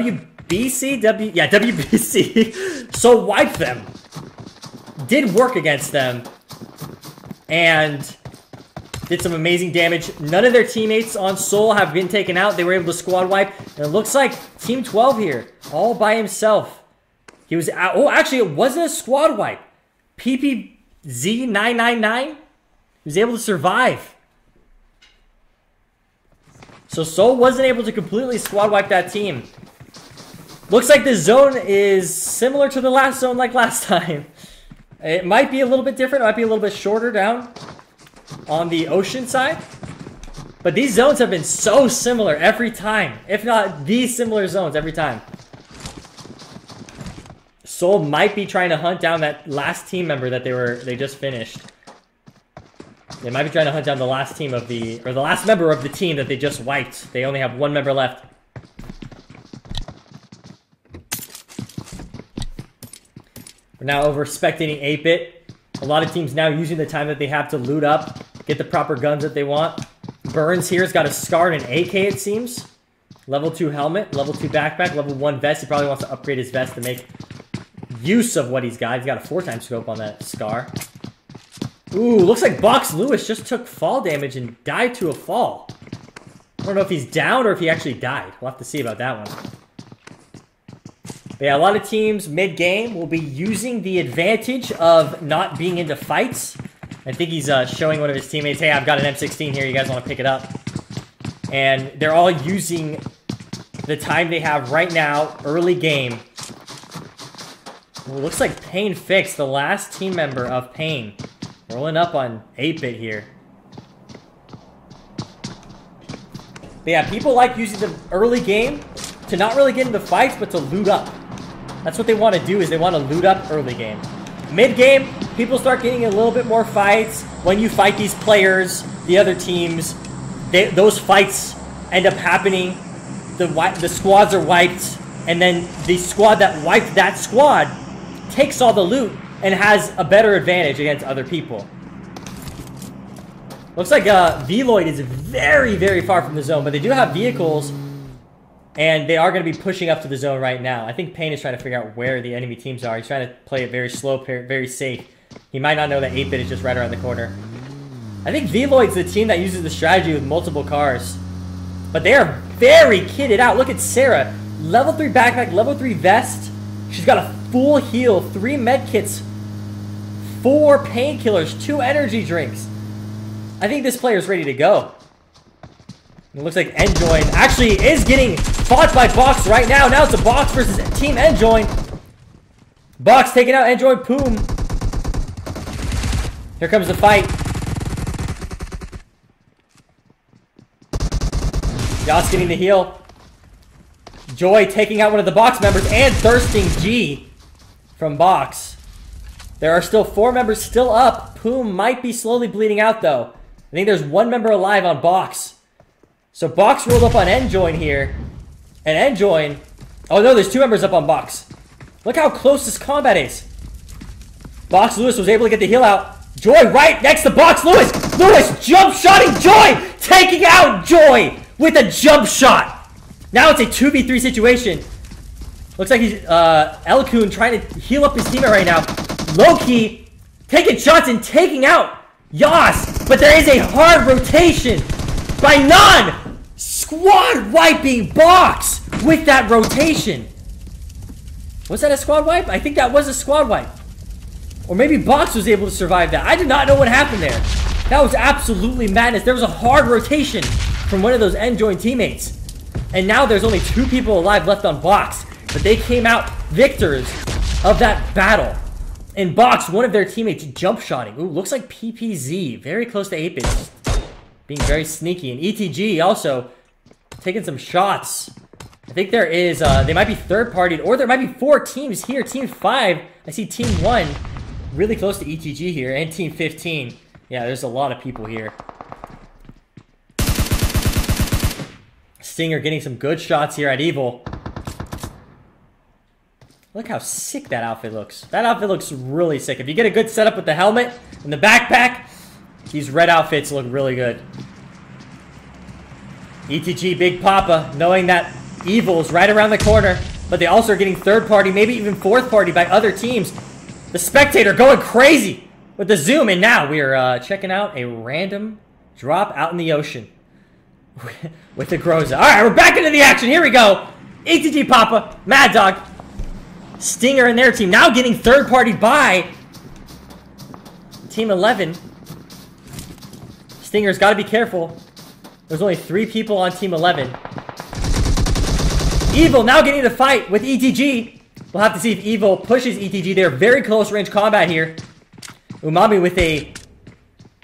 Soul wiped them. Did work against them. And did some amazing damage. None of their teammates on Soul have been taken out. They were able to squad wipe. And it looks like Team 12 here, all by himself. He was out. Oh, actually, it wasn't a squad wipe. PPZ999. He was able to survive. So Soul wasn't able to completely squad wipe that team. Looks like the zone is similar to the last zone like last time. It might be a little bit different. It might be a little bit shorter down on the ocean side. But these zones have been so similar every time. If not these similar zones every time. Soul might be trying to hunt down that last team member that they just finished. They might be trying to hunt down the last team of the last member of the team that they just wiped. They only have 1 member left. We're now over spectating 8-bit. A lot of teams now using the time that they have to loot up, get the proper guns that they want. Burns here's got a SCAR and an AK, it seems. Level 2 helmet, level 2 backpack, level 1 vest. He probably wants to upgrade his vest to make use of what he's got. He's got a 4-time scope on that SCAR. Ooh, looks like Box Lewis just took fall damage and died to a fall. I don't know if he's down or if he actually died. We'll have to see about that one. But yeah, a lot of teams mid-game will be using the advantage of not being into fights. I think he's showing one of his teammates, hey, I've got an M16 here. You guys want to pick it up? And they're all using the time they have right now, early game. Well, it looks like Pain fixed, the last team member of Pain. Rolling up on 8-bit here. But yeah, people like using the early game to not really get into fights, but to loot up. That's what they want to do, is they want to loot up early game. Mid-game, people start getting a little bit more fights. When you fight these players, the other teams, those fights end up happening. The squads are wiped, and then the squad that wiped that squad takes all the loot and has a better advantage against other people. Looks like Veloid is very, very far from the zone, but they do have vehicles, and they are going to be pushing up to the zone right now. I think Payne is trying to figure out where the enemy teams are. He's trying to play it very slow, very safe. He might not know that 8-bit is just right around the corner. I think Veloid's the team that uses the strategy with multiple cars. But they are very kitted out. Look at Sarah. Level 3 backpack, level 3 vest. She's got a full heal, 3 med kits, 4 painkillers, 2 energy drinks. I think this player is ready to go. It looks like Enjoin actually is getting fought by Box right now. Now it's a Box versus Team Enjoin. Box taking out Enjoin Poom. Here comes the fight. Yas getting the heal. Joy taking out one of the Box members and Thirsting G from Box. There are still 4 members still up. Poom might be slowly bleeding out though. I think there's 1 member alive on Box. So Box rolled up on Enjoin here. And Enjoin... Oh no, there's 2 members up on Box. Look how close this combat is. Box Lewis was able to get the heal out. Joy right next to Box Lewis. Lewis jump shotting Joy. Taking out Joy with a jump shot. Now it's a 2v3 situation. Looks like he's Elkun trying to heal up his teammate right now. Loki taking shots and taking out Yas. But there is a hard rotation by Nan. Squad wiping Box with that rotation. Was that a squad wipe? I think that was a squad wipe. Or maybe Box was able to survive that. I did not know what happened there. That was absolutely madness. There was a hard rotation from one of those end joint teammates. And now there's only 2 people alive left on box. But they came out victors of that battle. In box, one of their teammates jump shotting. Ooh, looks like PPZ. Very close to 8-bit. Being very sneaky. And ETG also taking some shots. I think there is, they might be third-partied, or there might be 4 teams here. Team 5, I see Team 1 really close to ETG here, and Team 15. Yeah, there's a lot of people here. Stinger getting some good shots here at Evil. Look how sick that outfit looks. That outfit looks really sick. If you get a good setup with the helmet and the backpack, these red outfits look really good. ETG Big Papa, knowing that Evil's right around the corner, but they also are getting third party, maybe even fourth party by other teams. The Spectator going crazy with the zoom, and now we are checking out a random drop out in the ocean with the Groza. All right, we're back into the action. Here we go. ETG Papa, Mad Dog, Stinger and their team now getting third party by Team 11. Stinger's got to be careful. There's only 3 people on Team 11. Evil now getting the fight with ETG. We'll have to see if Evil pushes ETG. They're very close range combat here. Umami with a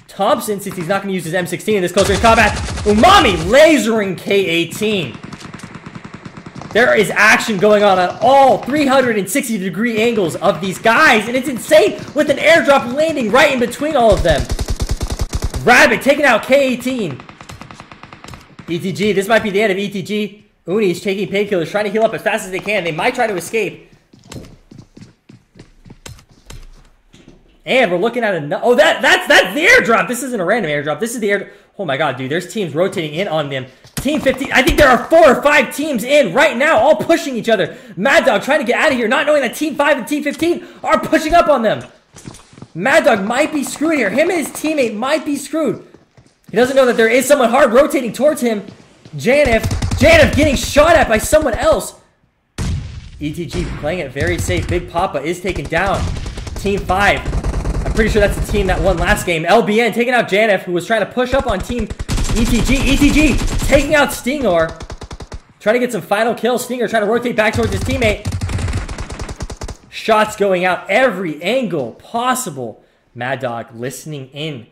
Thompson, since he's not going to use his M16 in this close range combat. Umami lasering K18. There is action going on at all 360-degree angles of these guys, and it's insane with an airdrop landing right in between all of them. Rabbit taking out K18. ETG, this might be the end of ETG. Uni's taking painkillers, trying to heal up as fast as they can. They might try to escape. And we're looking at another... Oh, that's the airdrop. This isn't a random airdrop. This is the airdrop. Oh my god, dude. There's teams rotating in on them. Team 15. I think there are 4 or 5 teams in right now, all pushing each other. Mad Dog trying to get out of here, not knowing that Team 5 and Team 15 are pushing up on them. Mad Dog might be screwed here. Him and his teammate might be screwed. He doesn't know that there is someone hard rotating towards him. Janif getting shot at by someone else. ETG playing it very safe. Big Papa is taken down. Team 5. I'm pretty sure that's the team that won last game. LBN taking out Janif, who was trying to push up on Team ETG. ETG taking out Stinger. Trying to get some final kills. Stinger trying to rotate back towards his teammate. Shots going out every angle possible. Mad Dog listening in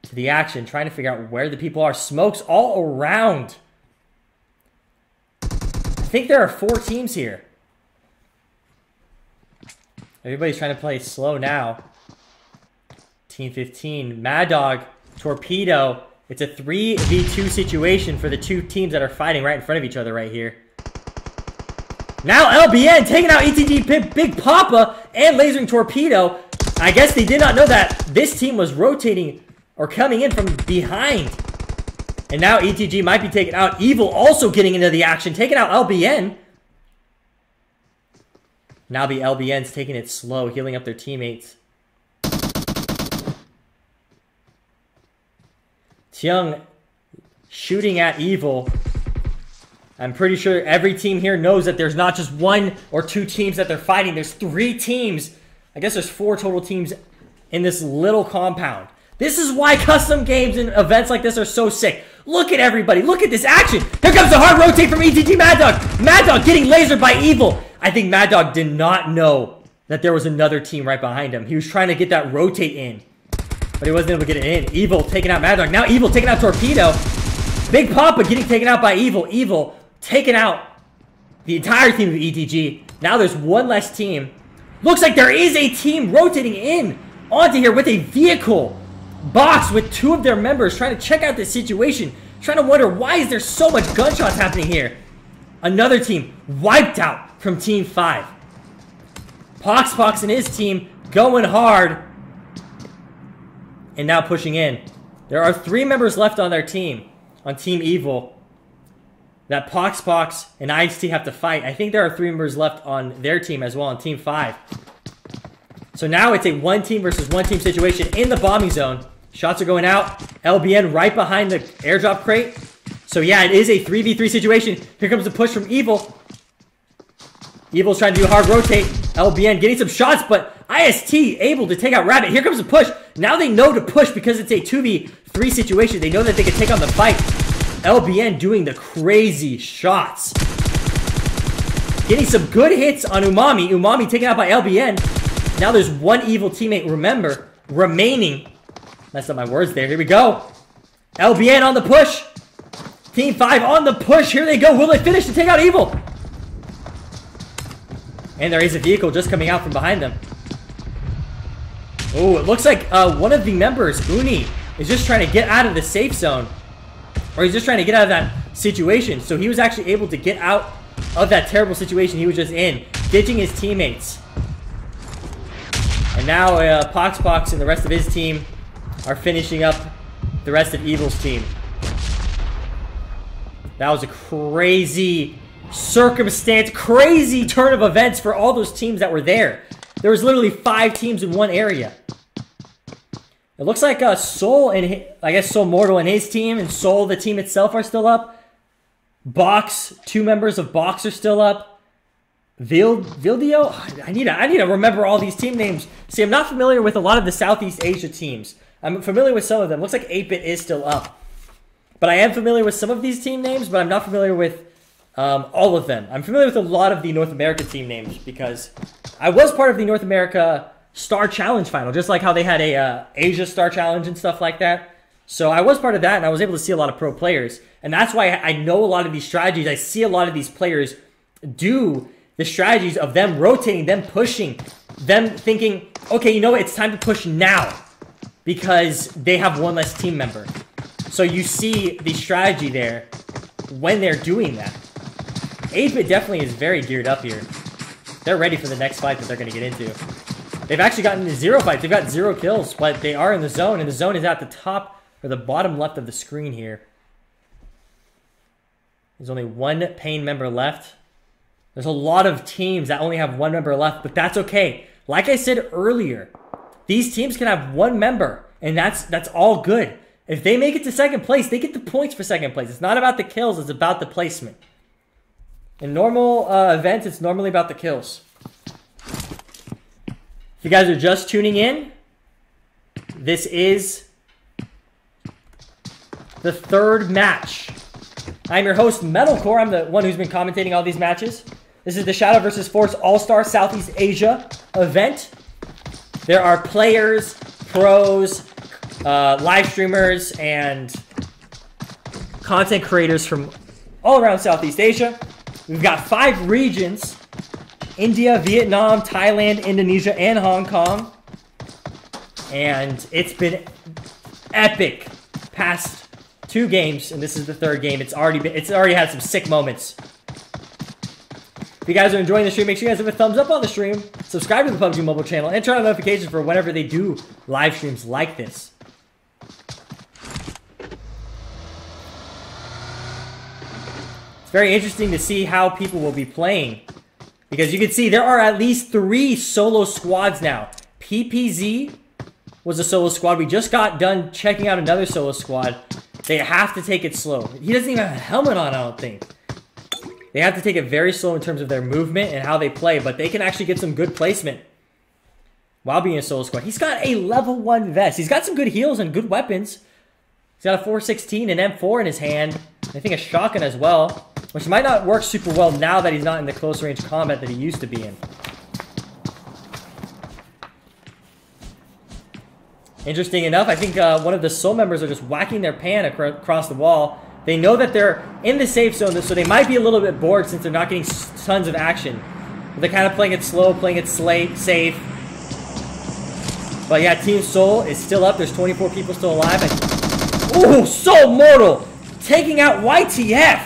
to the action, trying to figure out where the people are. Smokes all around. I think there are 4 teams here. Everybody's trying to play slow now. Team 15. Mad Dog, Torpedo. It's a 3v2 situation for the 2 teams that are fighting right in front of each other right here. Now LBN taking out ETG Big Papa and lasering Torpedo. I guess they did not know that this team was rotating or coming in from behind. And now ETG might be taking out. Evil also getting into the action, taking out LBN. Now the LBN's taking it slow, healing up their teammates. Tiang shooting at Evil. I'm pretty sure every team here knows that there's not just 1 or 2 teams that they're fighting. There's 3 teams. I guess there's 4 total teams in this little compound. This is why custom games and events like this are so sick. Look at everybody. Look at this action. Here comes the hard rotate from ETG Mad Dog. Mad Dog getting lasered by Evil. I think Mad Dog did not know that there was another team right behind him. He was trying to get that rotate in, but he wasn't able to get it in. Evil taking out Mad Dog. Now Evil taking out Torpedo. Big Papa getting taken out by Evil. Evil taking out the entire team of ETG. Now there's 1 less team. Looks like there is a team rotating in onto here with a vehicle box with 2 of their members trying to check out this situation. Trying to wonder, why is there so much gunshots happening here? Another team wiped out from Team 5. Pox and his team going hard. And now pushing in. There are 3 members left on their team. On Team Evil. That Pox and Ice-T have to fight. I think there are 3 members left on their team as well on Team 5. So now it's a 1 team versus 1 team situation in the bombing zone. Shots are going out. LBN right behind the airdrop crate. So yeah, it is a 3v3 situation. Here comes the push from Evil. Evil's trying to do a hard rotate. LBN getting some shots, but IST able to take out Rabbit. Here comes the push. Now they know to push because it's a 2v3 situation. They know that they can take on the fight. LBN doing the crazy shots. Getting some good hits on Umami. Umami taken out by LBN. Now there's one evil teammate, remaining. Messed up my words there. Here we go. LBN on the push. Team 5 on the push. Here they go. Will they finish to take out evil? And there is a vehicle just coming out from behind them. Oh, it looks like one of the members, Uni, is just trying to get out of the safe zone. Or he's just trying to get out of that situation. So he was actually able to get out of that terrible situation he was just in, ditching his teammates. And now Pox and the rest of his team are finishing up the rest of Evil's team. That was a crazy circumstance, crazy turn of events for all those teams that were there. There was literally 5 teams in one area. It looks like Soul and I guess Soul Mortal and his team, and Soul, the team itself, are still up. Box, 2 members of Box are still up. Vildio? I need to remember all these team names. See, I'm not familiar with a lot of the Southeast Asia teams. I'm familiar with some of them. Looks like 8-Bit is still up. But I am familiar with some of these team names, but I'm not familiar with all of them. I'm familiar with a lot of the North America team names because I was part of the North America Star Challenge final, just like how they had a Asia Star Challenge and stuff like that. So I was part of that, and I was able to see a lot of pro players. And that's why I know a lot of these strategies. I see a lot of these players do the strategies of them rotating, them pushing, them thinking, okay, you know what, it's time to push now because they have one less team member. So you see the strategy there when they're doing that. 8-Bit definitely is very geared up here. They're ready for the next fight that they're going to get into. They've actually gotten into 0 fights. They've got 0 kills, but they are in the zone, and the zone is at the top or the bottom left of the screen here. There's only 1 Pain member left. There's a lot of teams that only have 1 member left, but that's okay. Like I said earlier, these teams can have 1 member, and that's all good. If they make it to second place, they get the points for second place. It's not about the kills, it's about the placement. In normal events, it's normally about the kills. If you guys are just tuning in, this is the 3rd match. I'm your host, Metalcore. I'm the one who's been commentating all these matches. This is the Shadow vs. Force All-Star Southeast Asia event. There are players, pros, live streamers, and content creators from all around Southeast Asia. We've got 5 regions: India, Vietnam, Thailand, Indonesia, and Hong Kong. And it's been epic past 2 games, and this is the 3rd game. It's already had some sick moments. If you guys are enjoying the stream, make sure you guys have a thumbs up on the stream, subscribe to the PUBG Mobile channel, and turn on notifications for whenever they do live streams like this. It's very interesting to see how people will be playing, because you can see there are at least 3 solo squads now. PPZ was a solo squad. We just got done checking out another solo squad. They have to take it slow. He doesn't even have a helmet on, I don't think. They have to take it very slow in terms of their movement and how they play, but they can actually get some good placement while being a solo squad. He's got a level 1 vest. He's got some good heals and good weapons. He's got a 416, an M4 in his hand. I think a shotgun as well, which might not work super well now that he's not in the close range combat that he used to be in. Interesting enough, I think one of the Soul members are just whacking their pan across the wall. They know that they're in the safe zone, so they might be a little bit bored since they're not getting tons of action. But they're kind of playing it slow, playing it safe. But yeah, Team Soul is still up. There's 24 people still alive. Ooh, Soul Mortal taking out YTF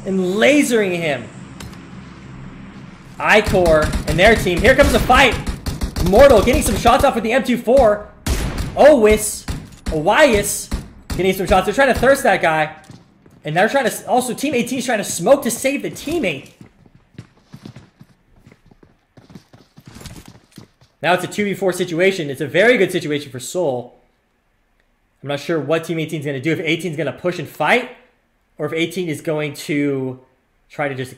and lasering him. Icor and their team. Here comes the fight. Mortal getting some shots off with the M24. Owais getting some shots. They're trying to thirst that guy. And they're trying to, also Team 18 is trying to smoke to save the teammate. Now it's a 2v4 situation. It's a very good situation for Soul. I'm not sure what Team 18 is going to do. If 18 is going to push and fight, or if 18 is going to try to just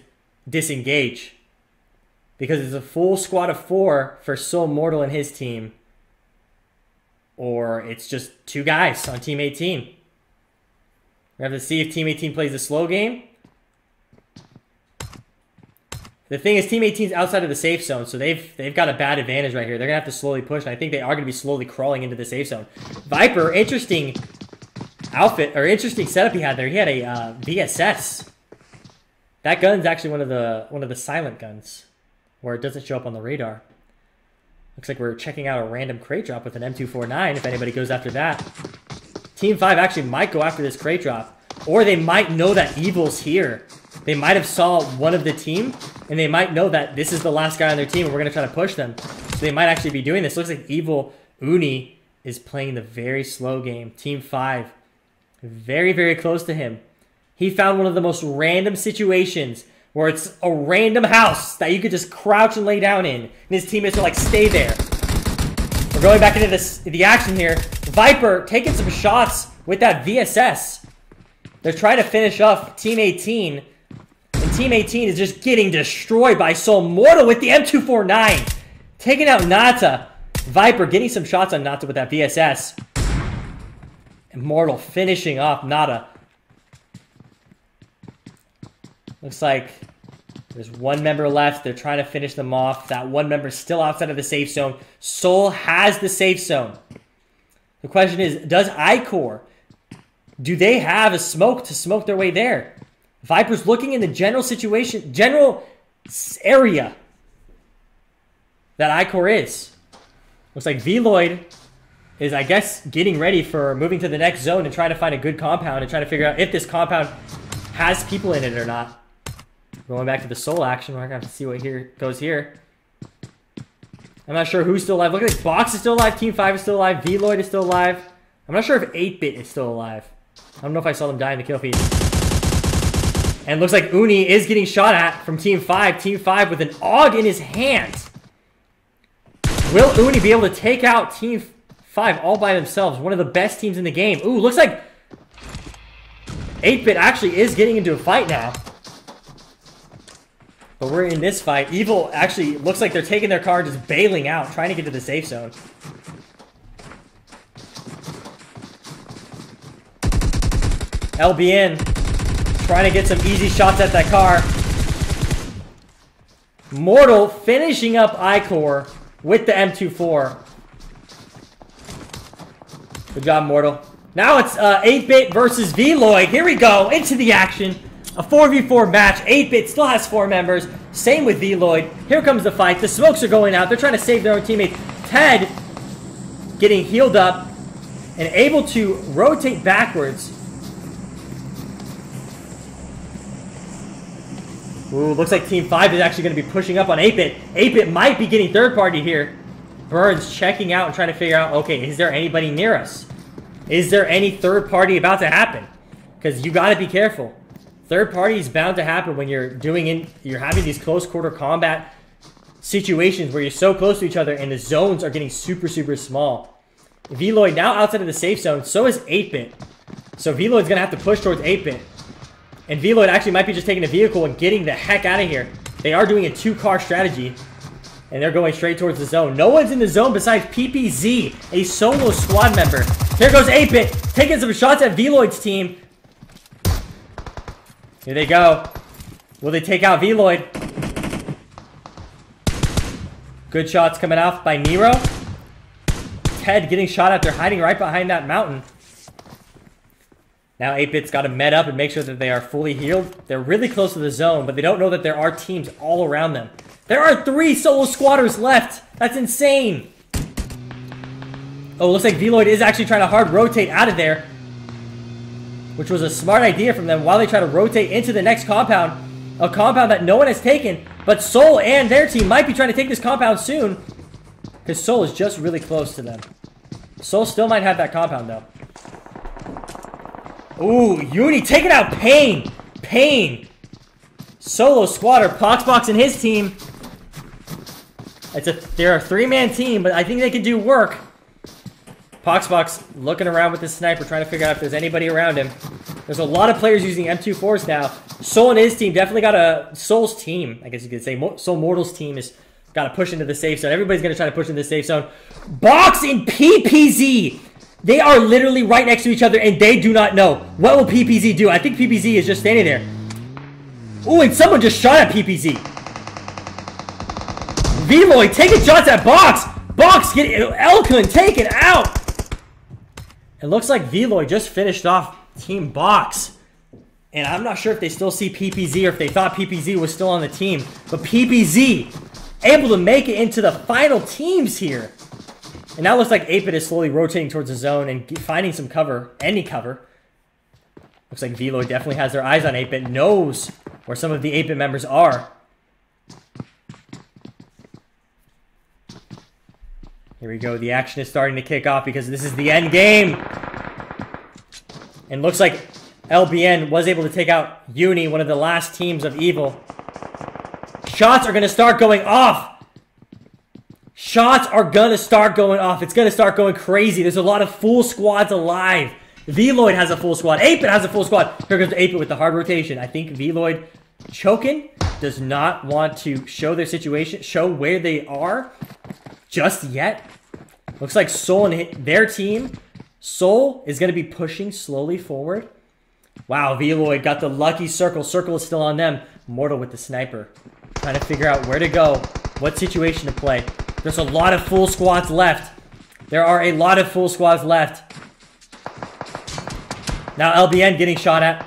disengage. Because it's a full squad of 4 for Soul Mortal and his team. Or it's just 2 guys on Team 18. We have to see if Team 18 plays the slow game. The thing is, Team 18's outside of the safe zone, so they've got a bad advantage right here. They're going to have to slowly push, and I think they are going to be slowly crawling into the safe zone. Viper, interesting outfit, or interesting setup he had there. He had a VSS. That gun's actually one of the silent guns, where it doesn't show up on the radar. Looks like we're checking out a random crate drop with an M249, if anybody goes after that. Team 5 actually might go after this crate drop, or they might know that Evil's here. They might have saw one of the team, and they might know that this is the last guy on their team, and we're going to try to push them. So they might actually be doing this. Looks like Evil Uni is playing the very slow game. Team 5, very, very close to him. He found one of the most random situations where it's a random house that you could just crouch and lay down in, and his teammates are like, stay there. We're going back into the action here. Viper taking some shots with that VSS. They're trying to finish off Team 18. And Team 18 is just getting destroyed by Soul Mortal with the M249. Taking out Nata. Viper getting some shots on Nata with that VSS. And Mortal finishing off Nata. Looks like there's one member left. They're trying to finish them off. That one member is still outside of the safe zone. Soul has the safe zone. The question is, does iCore, do they have a smoke to smoke their way there? Viper's looking in the general situation, general area that iCore is. Looks like Veloid is, I guess, getting ready for moving to the next zone and trying to find a good compound and trying to figure out if this compound has people in it or not. Going back to the Soul action, we're going to have to see what goes here. I'm not sure who's still alive. Look at this. Box is still alive. Team 5 is still alive. Veloid is still alive. I'm not sure if 8-Bit is still alive. I don't know if I saw them die in the kill feed. And looks like Uni is getting shot at from Team 5. Team 5 with an AUG in his hand. Will Uni be able to take out Team 5 all by themselves? One of the best teams in the game. Ooh, looks like 8-Bit actually is getting into a fight now. But we're in this fight. Evil actually looks like they're taking their car, just bailing out, trying to get to the safe zone. LBN trying to get some easy shots at that car. Mortal finishing up iCore with the M24. Good job, Mortal. Now it's 8-Bit versus Veloid. Here we go, into the action. A 4v4 match. 8-Bit still has 4 members. Same with Veloid. Here comes the fight. The smokes are going out. They're trying to save their own teammate. Ted getting healed up and able to rotate backwards. Ooh, looks like Team 5 is actually going to be pushing up on 8-Bit. 8-Bit might be getting third party here. Burns checking out and trying to figure out, okay, is there anybody near us? Is there any third party about to happen? Because you got to be careful. Third party is bound to happen when you're having these close quarter combat situations where you're so close to each other and the zones are getting super, super small. Veloid now outside of the safe zone, so is 8-Bit. So Veloid's going to have to push towards 8-Bit. And Veloid actually might be just taking a vehicle and getting the heck out of here. They are doing a 2-car strategy. And they're going straight towards the zone. No one's in the zone besides PPZ, a solo squad member. Here goes 8-Bit, taking some shots at Veloid's team. Here they go. Will they take out Veloid? Good shots coming off by Nero. Ted getting shot at. They're hiding right behind that mountain. Now 8-Bit's got to med up and make sure that they are fully healed. They're really close to the zone, but they don't know that there are teams all around them. There are 3 solo squatters left. That's insane. Oh, looks like Veloid is actually trying to hard rotate out of there, which was a smart idea from them while they try to rotate into the next compound. A compound that no one has taken, but Soul and their team might be trying to take this compound soon, because Soul is just really close to them. Soul still might have that compound, though. Ooh, Uni taking out Pain. Pain. Solo squatter. Poxbox and his team. They're a 3-man team, but I think they can do work. Poxbox looking around with his sniper, trying to figure out if there's anybody around him. There's a lot of players using M24s now. Soul and his team definitely got a... Soul's team, I guess you could say. Soul Mortal's team has got to push into the safe zone. Everybody's going to try to push into the safe zone. Box in PPZ They are literally right next to each other, and they do not know. What will PPZ do? I think PPZ is just standing there. Ooh, and someone just shot at PPZ. Veloid taking shots at Box. Box getting Elkun taken out. It looks like Veloid just finished off Team Box. And I'm not sure if they still see PPZ or if they thought PPZ was still on the team. But PPZ able to make it into the final teams here. And now it looks like 8-Bit is slowly rotating towards the zone and finding some cover, any cover. Looks like Veloid definitely has their eyes on 8-Bit, knows where some of the 8-Bit members are. Here we go. The action is starting to kick off because this is the end game. And looks like LBN was able to take out Uni, one of the last teams of Evil. Shots are going to start going off. Shots are going to start going off. It's going to start going crazy. There's a lot of full squads alive. Veloid has a full squad. 8-Bit has a full squad. Here comes 8-Bit with the hard rotation. I think Veloid choking does not want to show their situation, show where they are just yet. Looks like Soul and their team. Soul is going to be pushing slowly forward. Wow, Veloid got the lucky circle. Circle is still on them. Mortal with the sniper. Trying to figure out where to go. What situation to play. There's a lot of full squads left. There are a lot of full squads left. Now LBN getting shot at.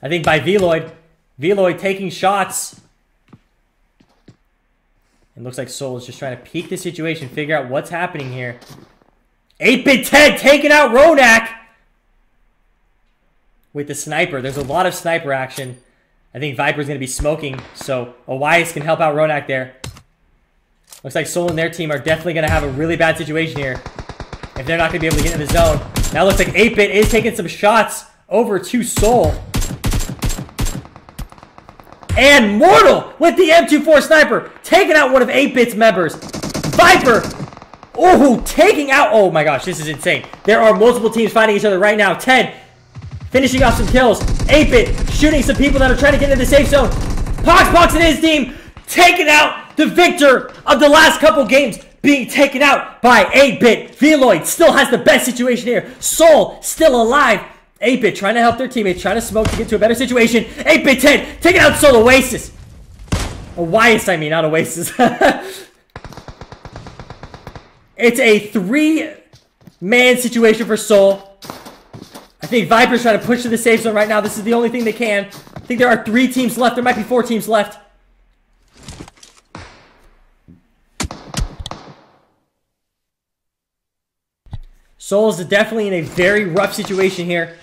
I think by Veloid. Veloid taking shots. It looks like Soul is just trying to peek the situation, figure out what's happening here. 8-Bit Ted taking out Ronak with the sniper. There's a lot of sniper action. I think Viper's going to be smoking, so Elias can help out Ronak there. Looks like Soul and their team are definitely going to have a really bad situation here if they're not going to be able to get in the zone. Now it looks like 8-Bit is taking some shots over to Soul. And Mortal with the M24 sniper taking out one of 8-Bit's members. Viper, oh, taking out, oh my gosh, this is insane. There are multiple teams fighting each other right now. Ted finishing off some kills. 8-Bit shooting some people that are trying to get into the safe zone. Pox and his team taking out the victor of the last couple games, being taken out by 8-Bit. Veloid still has the best situation here. Soul still alive. 8-Bit trying to help their teammates, trying to smoke to get to a better situation. 8-Bit 10 taking out Soul Oasis. Oasis, I mean, not Oasis. It's a 3-man situation for Soul. I think Viper's trying to push to the safe zone right now. This is the only thing they can. I think there are 3 teams left. There might be 4 teams left. Soul is definitely in a very rough situation here.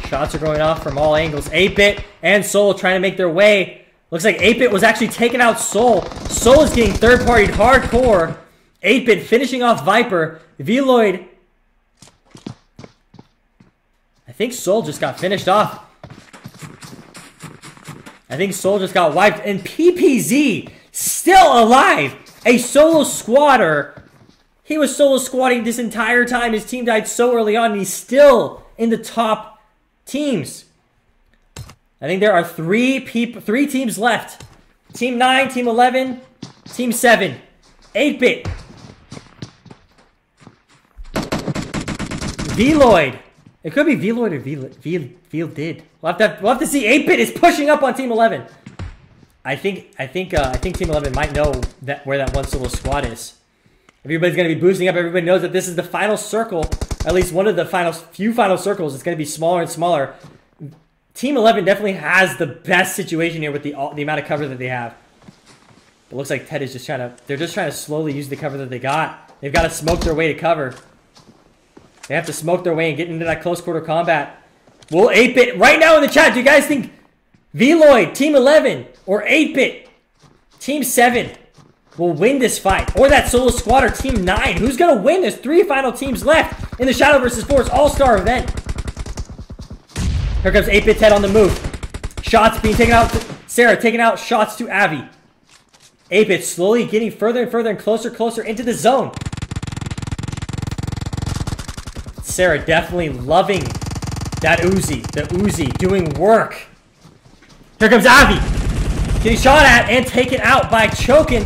Shots are going off from all angles. 8-Bit and Soul trying to make their way. Looks like 8-Bit was actually taking out Soul. Soul is getting third-partied hardcore. 8-Bit finishing off Viper. Veloid. I think Soul just got finished off. I think Soul just got wiped. And PPZ still alive. A solo squatter. He was solo squatting this entire time. His team died so early on, and he's still in the top teams. I think there are 3 teams left. Team 9, Team 11, Team 7. 8-Bit. Veloid. It could be Veloid or Veldid. We'll have to see. 8-Bit is pushing up on Team 11. I think Team 11 might know where that one solo squad is. Everybody's going to be boosting up. Everybody knows that this is the final circle. At least one of the few final circles. It's going to be smaller and smaller. Team 11 definitely has the best situation here with the amount of cover that they have. It looks like Ted is just trying to... They're just trying to slowly use the cover that they got. They've got to smoke their way to cover. They have to smoke their way and get into that close quarter combat. Will 8-Bit... Right now in the chat, do you guys think Veloid, Team 11, or 8-Bit, Team 7... will win this fight? Or that solo squad or Team 9? Who's going to win? There's 3 final teams left in the Shadow vs. Force All-Star event. Here comes 8-Bit Ted on the move. Shots being taken out. Sarah taking out shots to Avi. 8-Bit slowly getting further and further and closer into the zone. Sarah definitely loving that Uzi. The Uzi doing work. Here comes Avi. Getting shot at and taken out by Chokin.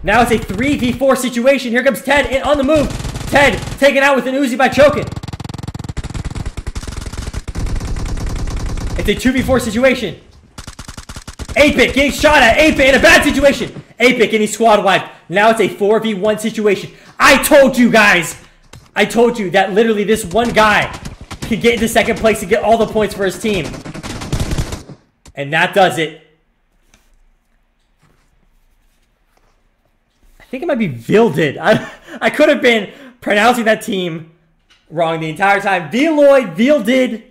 Now it's a 3v4 situation. Here comes Ted in on the move. Ted taken out with an Uzi by Chokin. It's a 2v4 situation. 8-Bit getting shot at. 8-Bit in a bad situation. 8-Bit getting squad wiped. Now it's a 4v1 situation. I told you guys. I told you that literally this one guy could get into second place and get all the points for his team. And that does it. I think it might be Vildid. I could have been pronouncing that team wrong the entire time. Veloid, Vildid,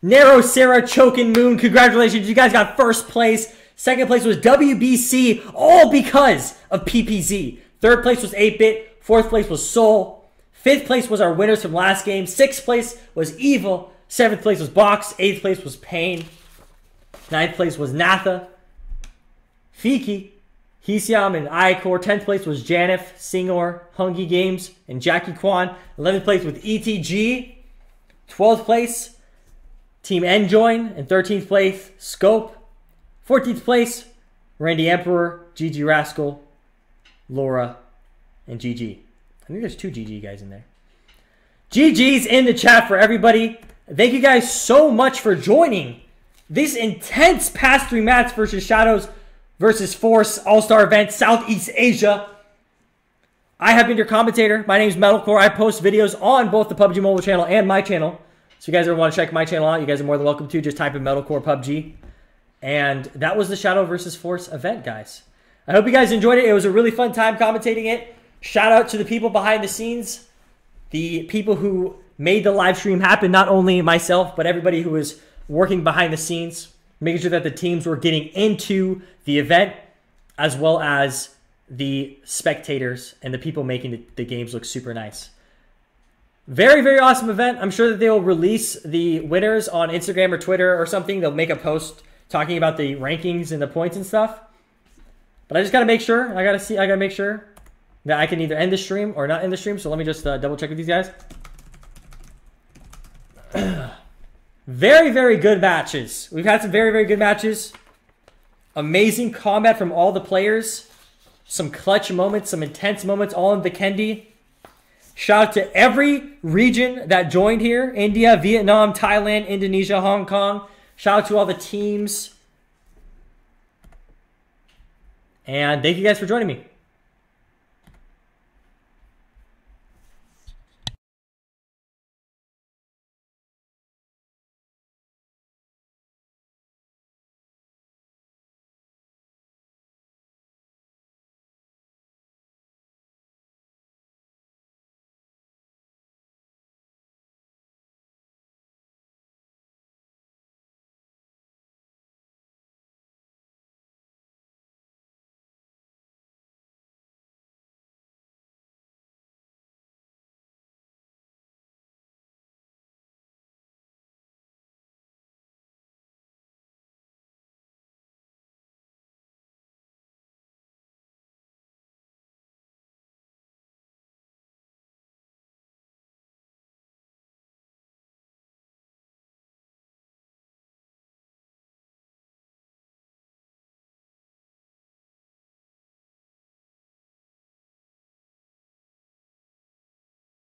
Nero, Sarah, Chokin, Moon. Congratulations. You guys got first place. Second place was WBC, all because of PPZ. Third place was 8-Bit. Fourth place was Soul. Fifth place was our winners from last game. Sixth place was Evil. Seventh place was Box. Eighth place was Pain. Ninth place was Natha. Fiki. Hesiam and Iacor. 10th place was Janif, Singor, Hungy Games, and Jackie Kwan. 11th place with ETG. 12th place, Team Enjoin. And 13th place, Scope. 14th place, Randy Emperor, GG Rascal, Laura, and GG. I think there's 2 GG guys in there. GG's in the chat for everybody. Thank you guys so much for joining this intense past 3 match versus Shadows versus Force All-Star event, Southeast Asia. I have been your commentator. My name is Metalcore. I post videos on both the PUBG Mobile channel and my channel. So you guys ever want to check my channel out, you guys are more than welcome to. Just type in Metalcore PUBG. And that was the Shadow versus Force event, guys. I hope you guys enjoyed it. It was a really fun time commentating it. Shout out to the people behind the scenes. The people who made the live stream happen. Not only myself, but everybody who was working behind the scenes, making sure that the teams were getting into the event, as well as the spectators and the people making the games look super nice. Very, very awesome event. I'm sure that they'll release the winners on Instagram or Twitter or something. They'll make a post talking about the rankings and the points and stuff. But I just got to make sure. I got to make sure that I can either end the stream or not end the stream. So let me just double check with these guys. Very, very good matches. We've had some very, very good matches. Amazing combat from all the players. Some clutch moments, some intense moments, all in Vikendi. Shout out to every region that joined here. India, Vietnam, Thailand, Indonesia, Hong Kong. Shout out to all the teams. And thank you guys for joining me.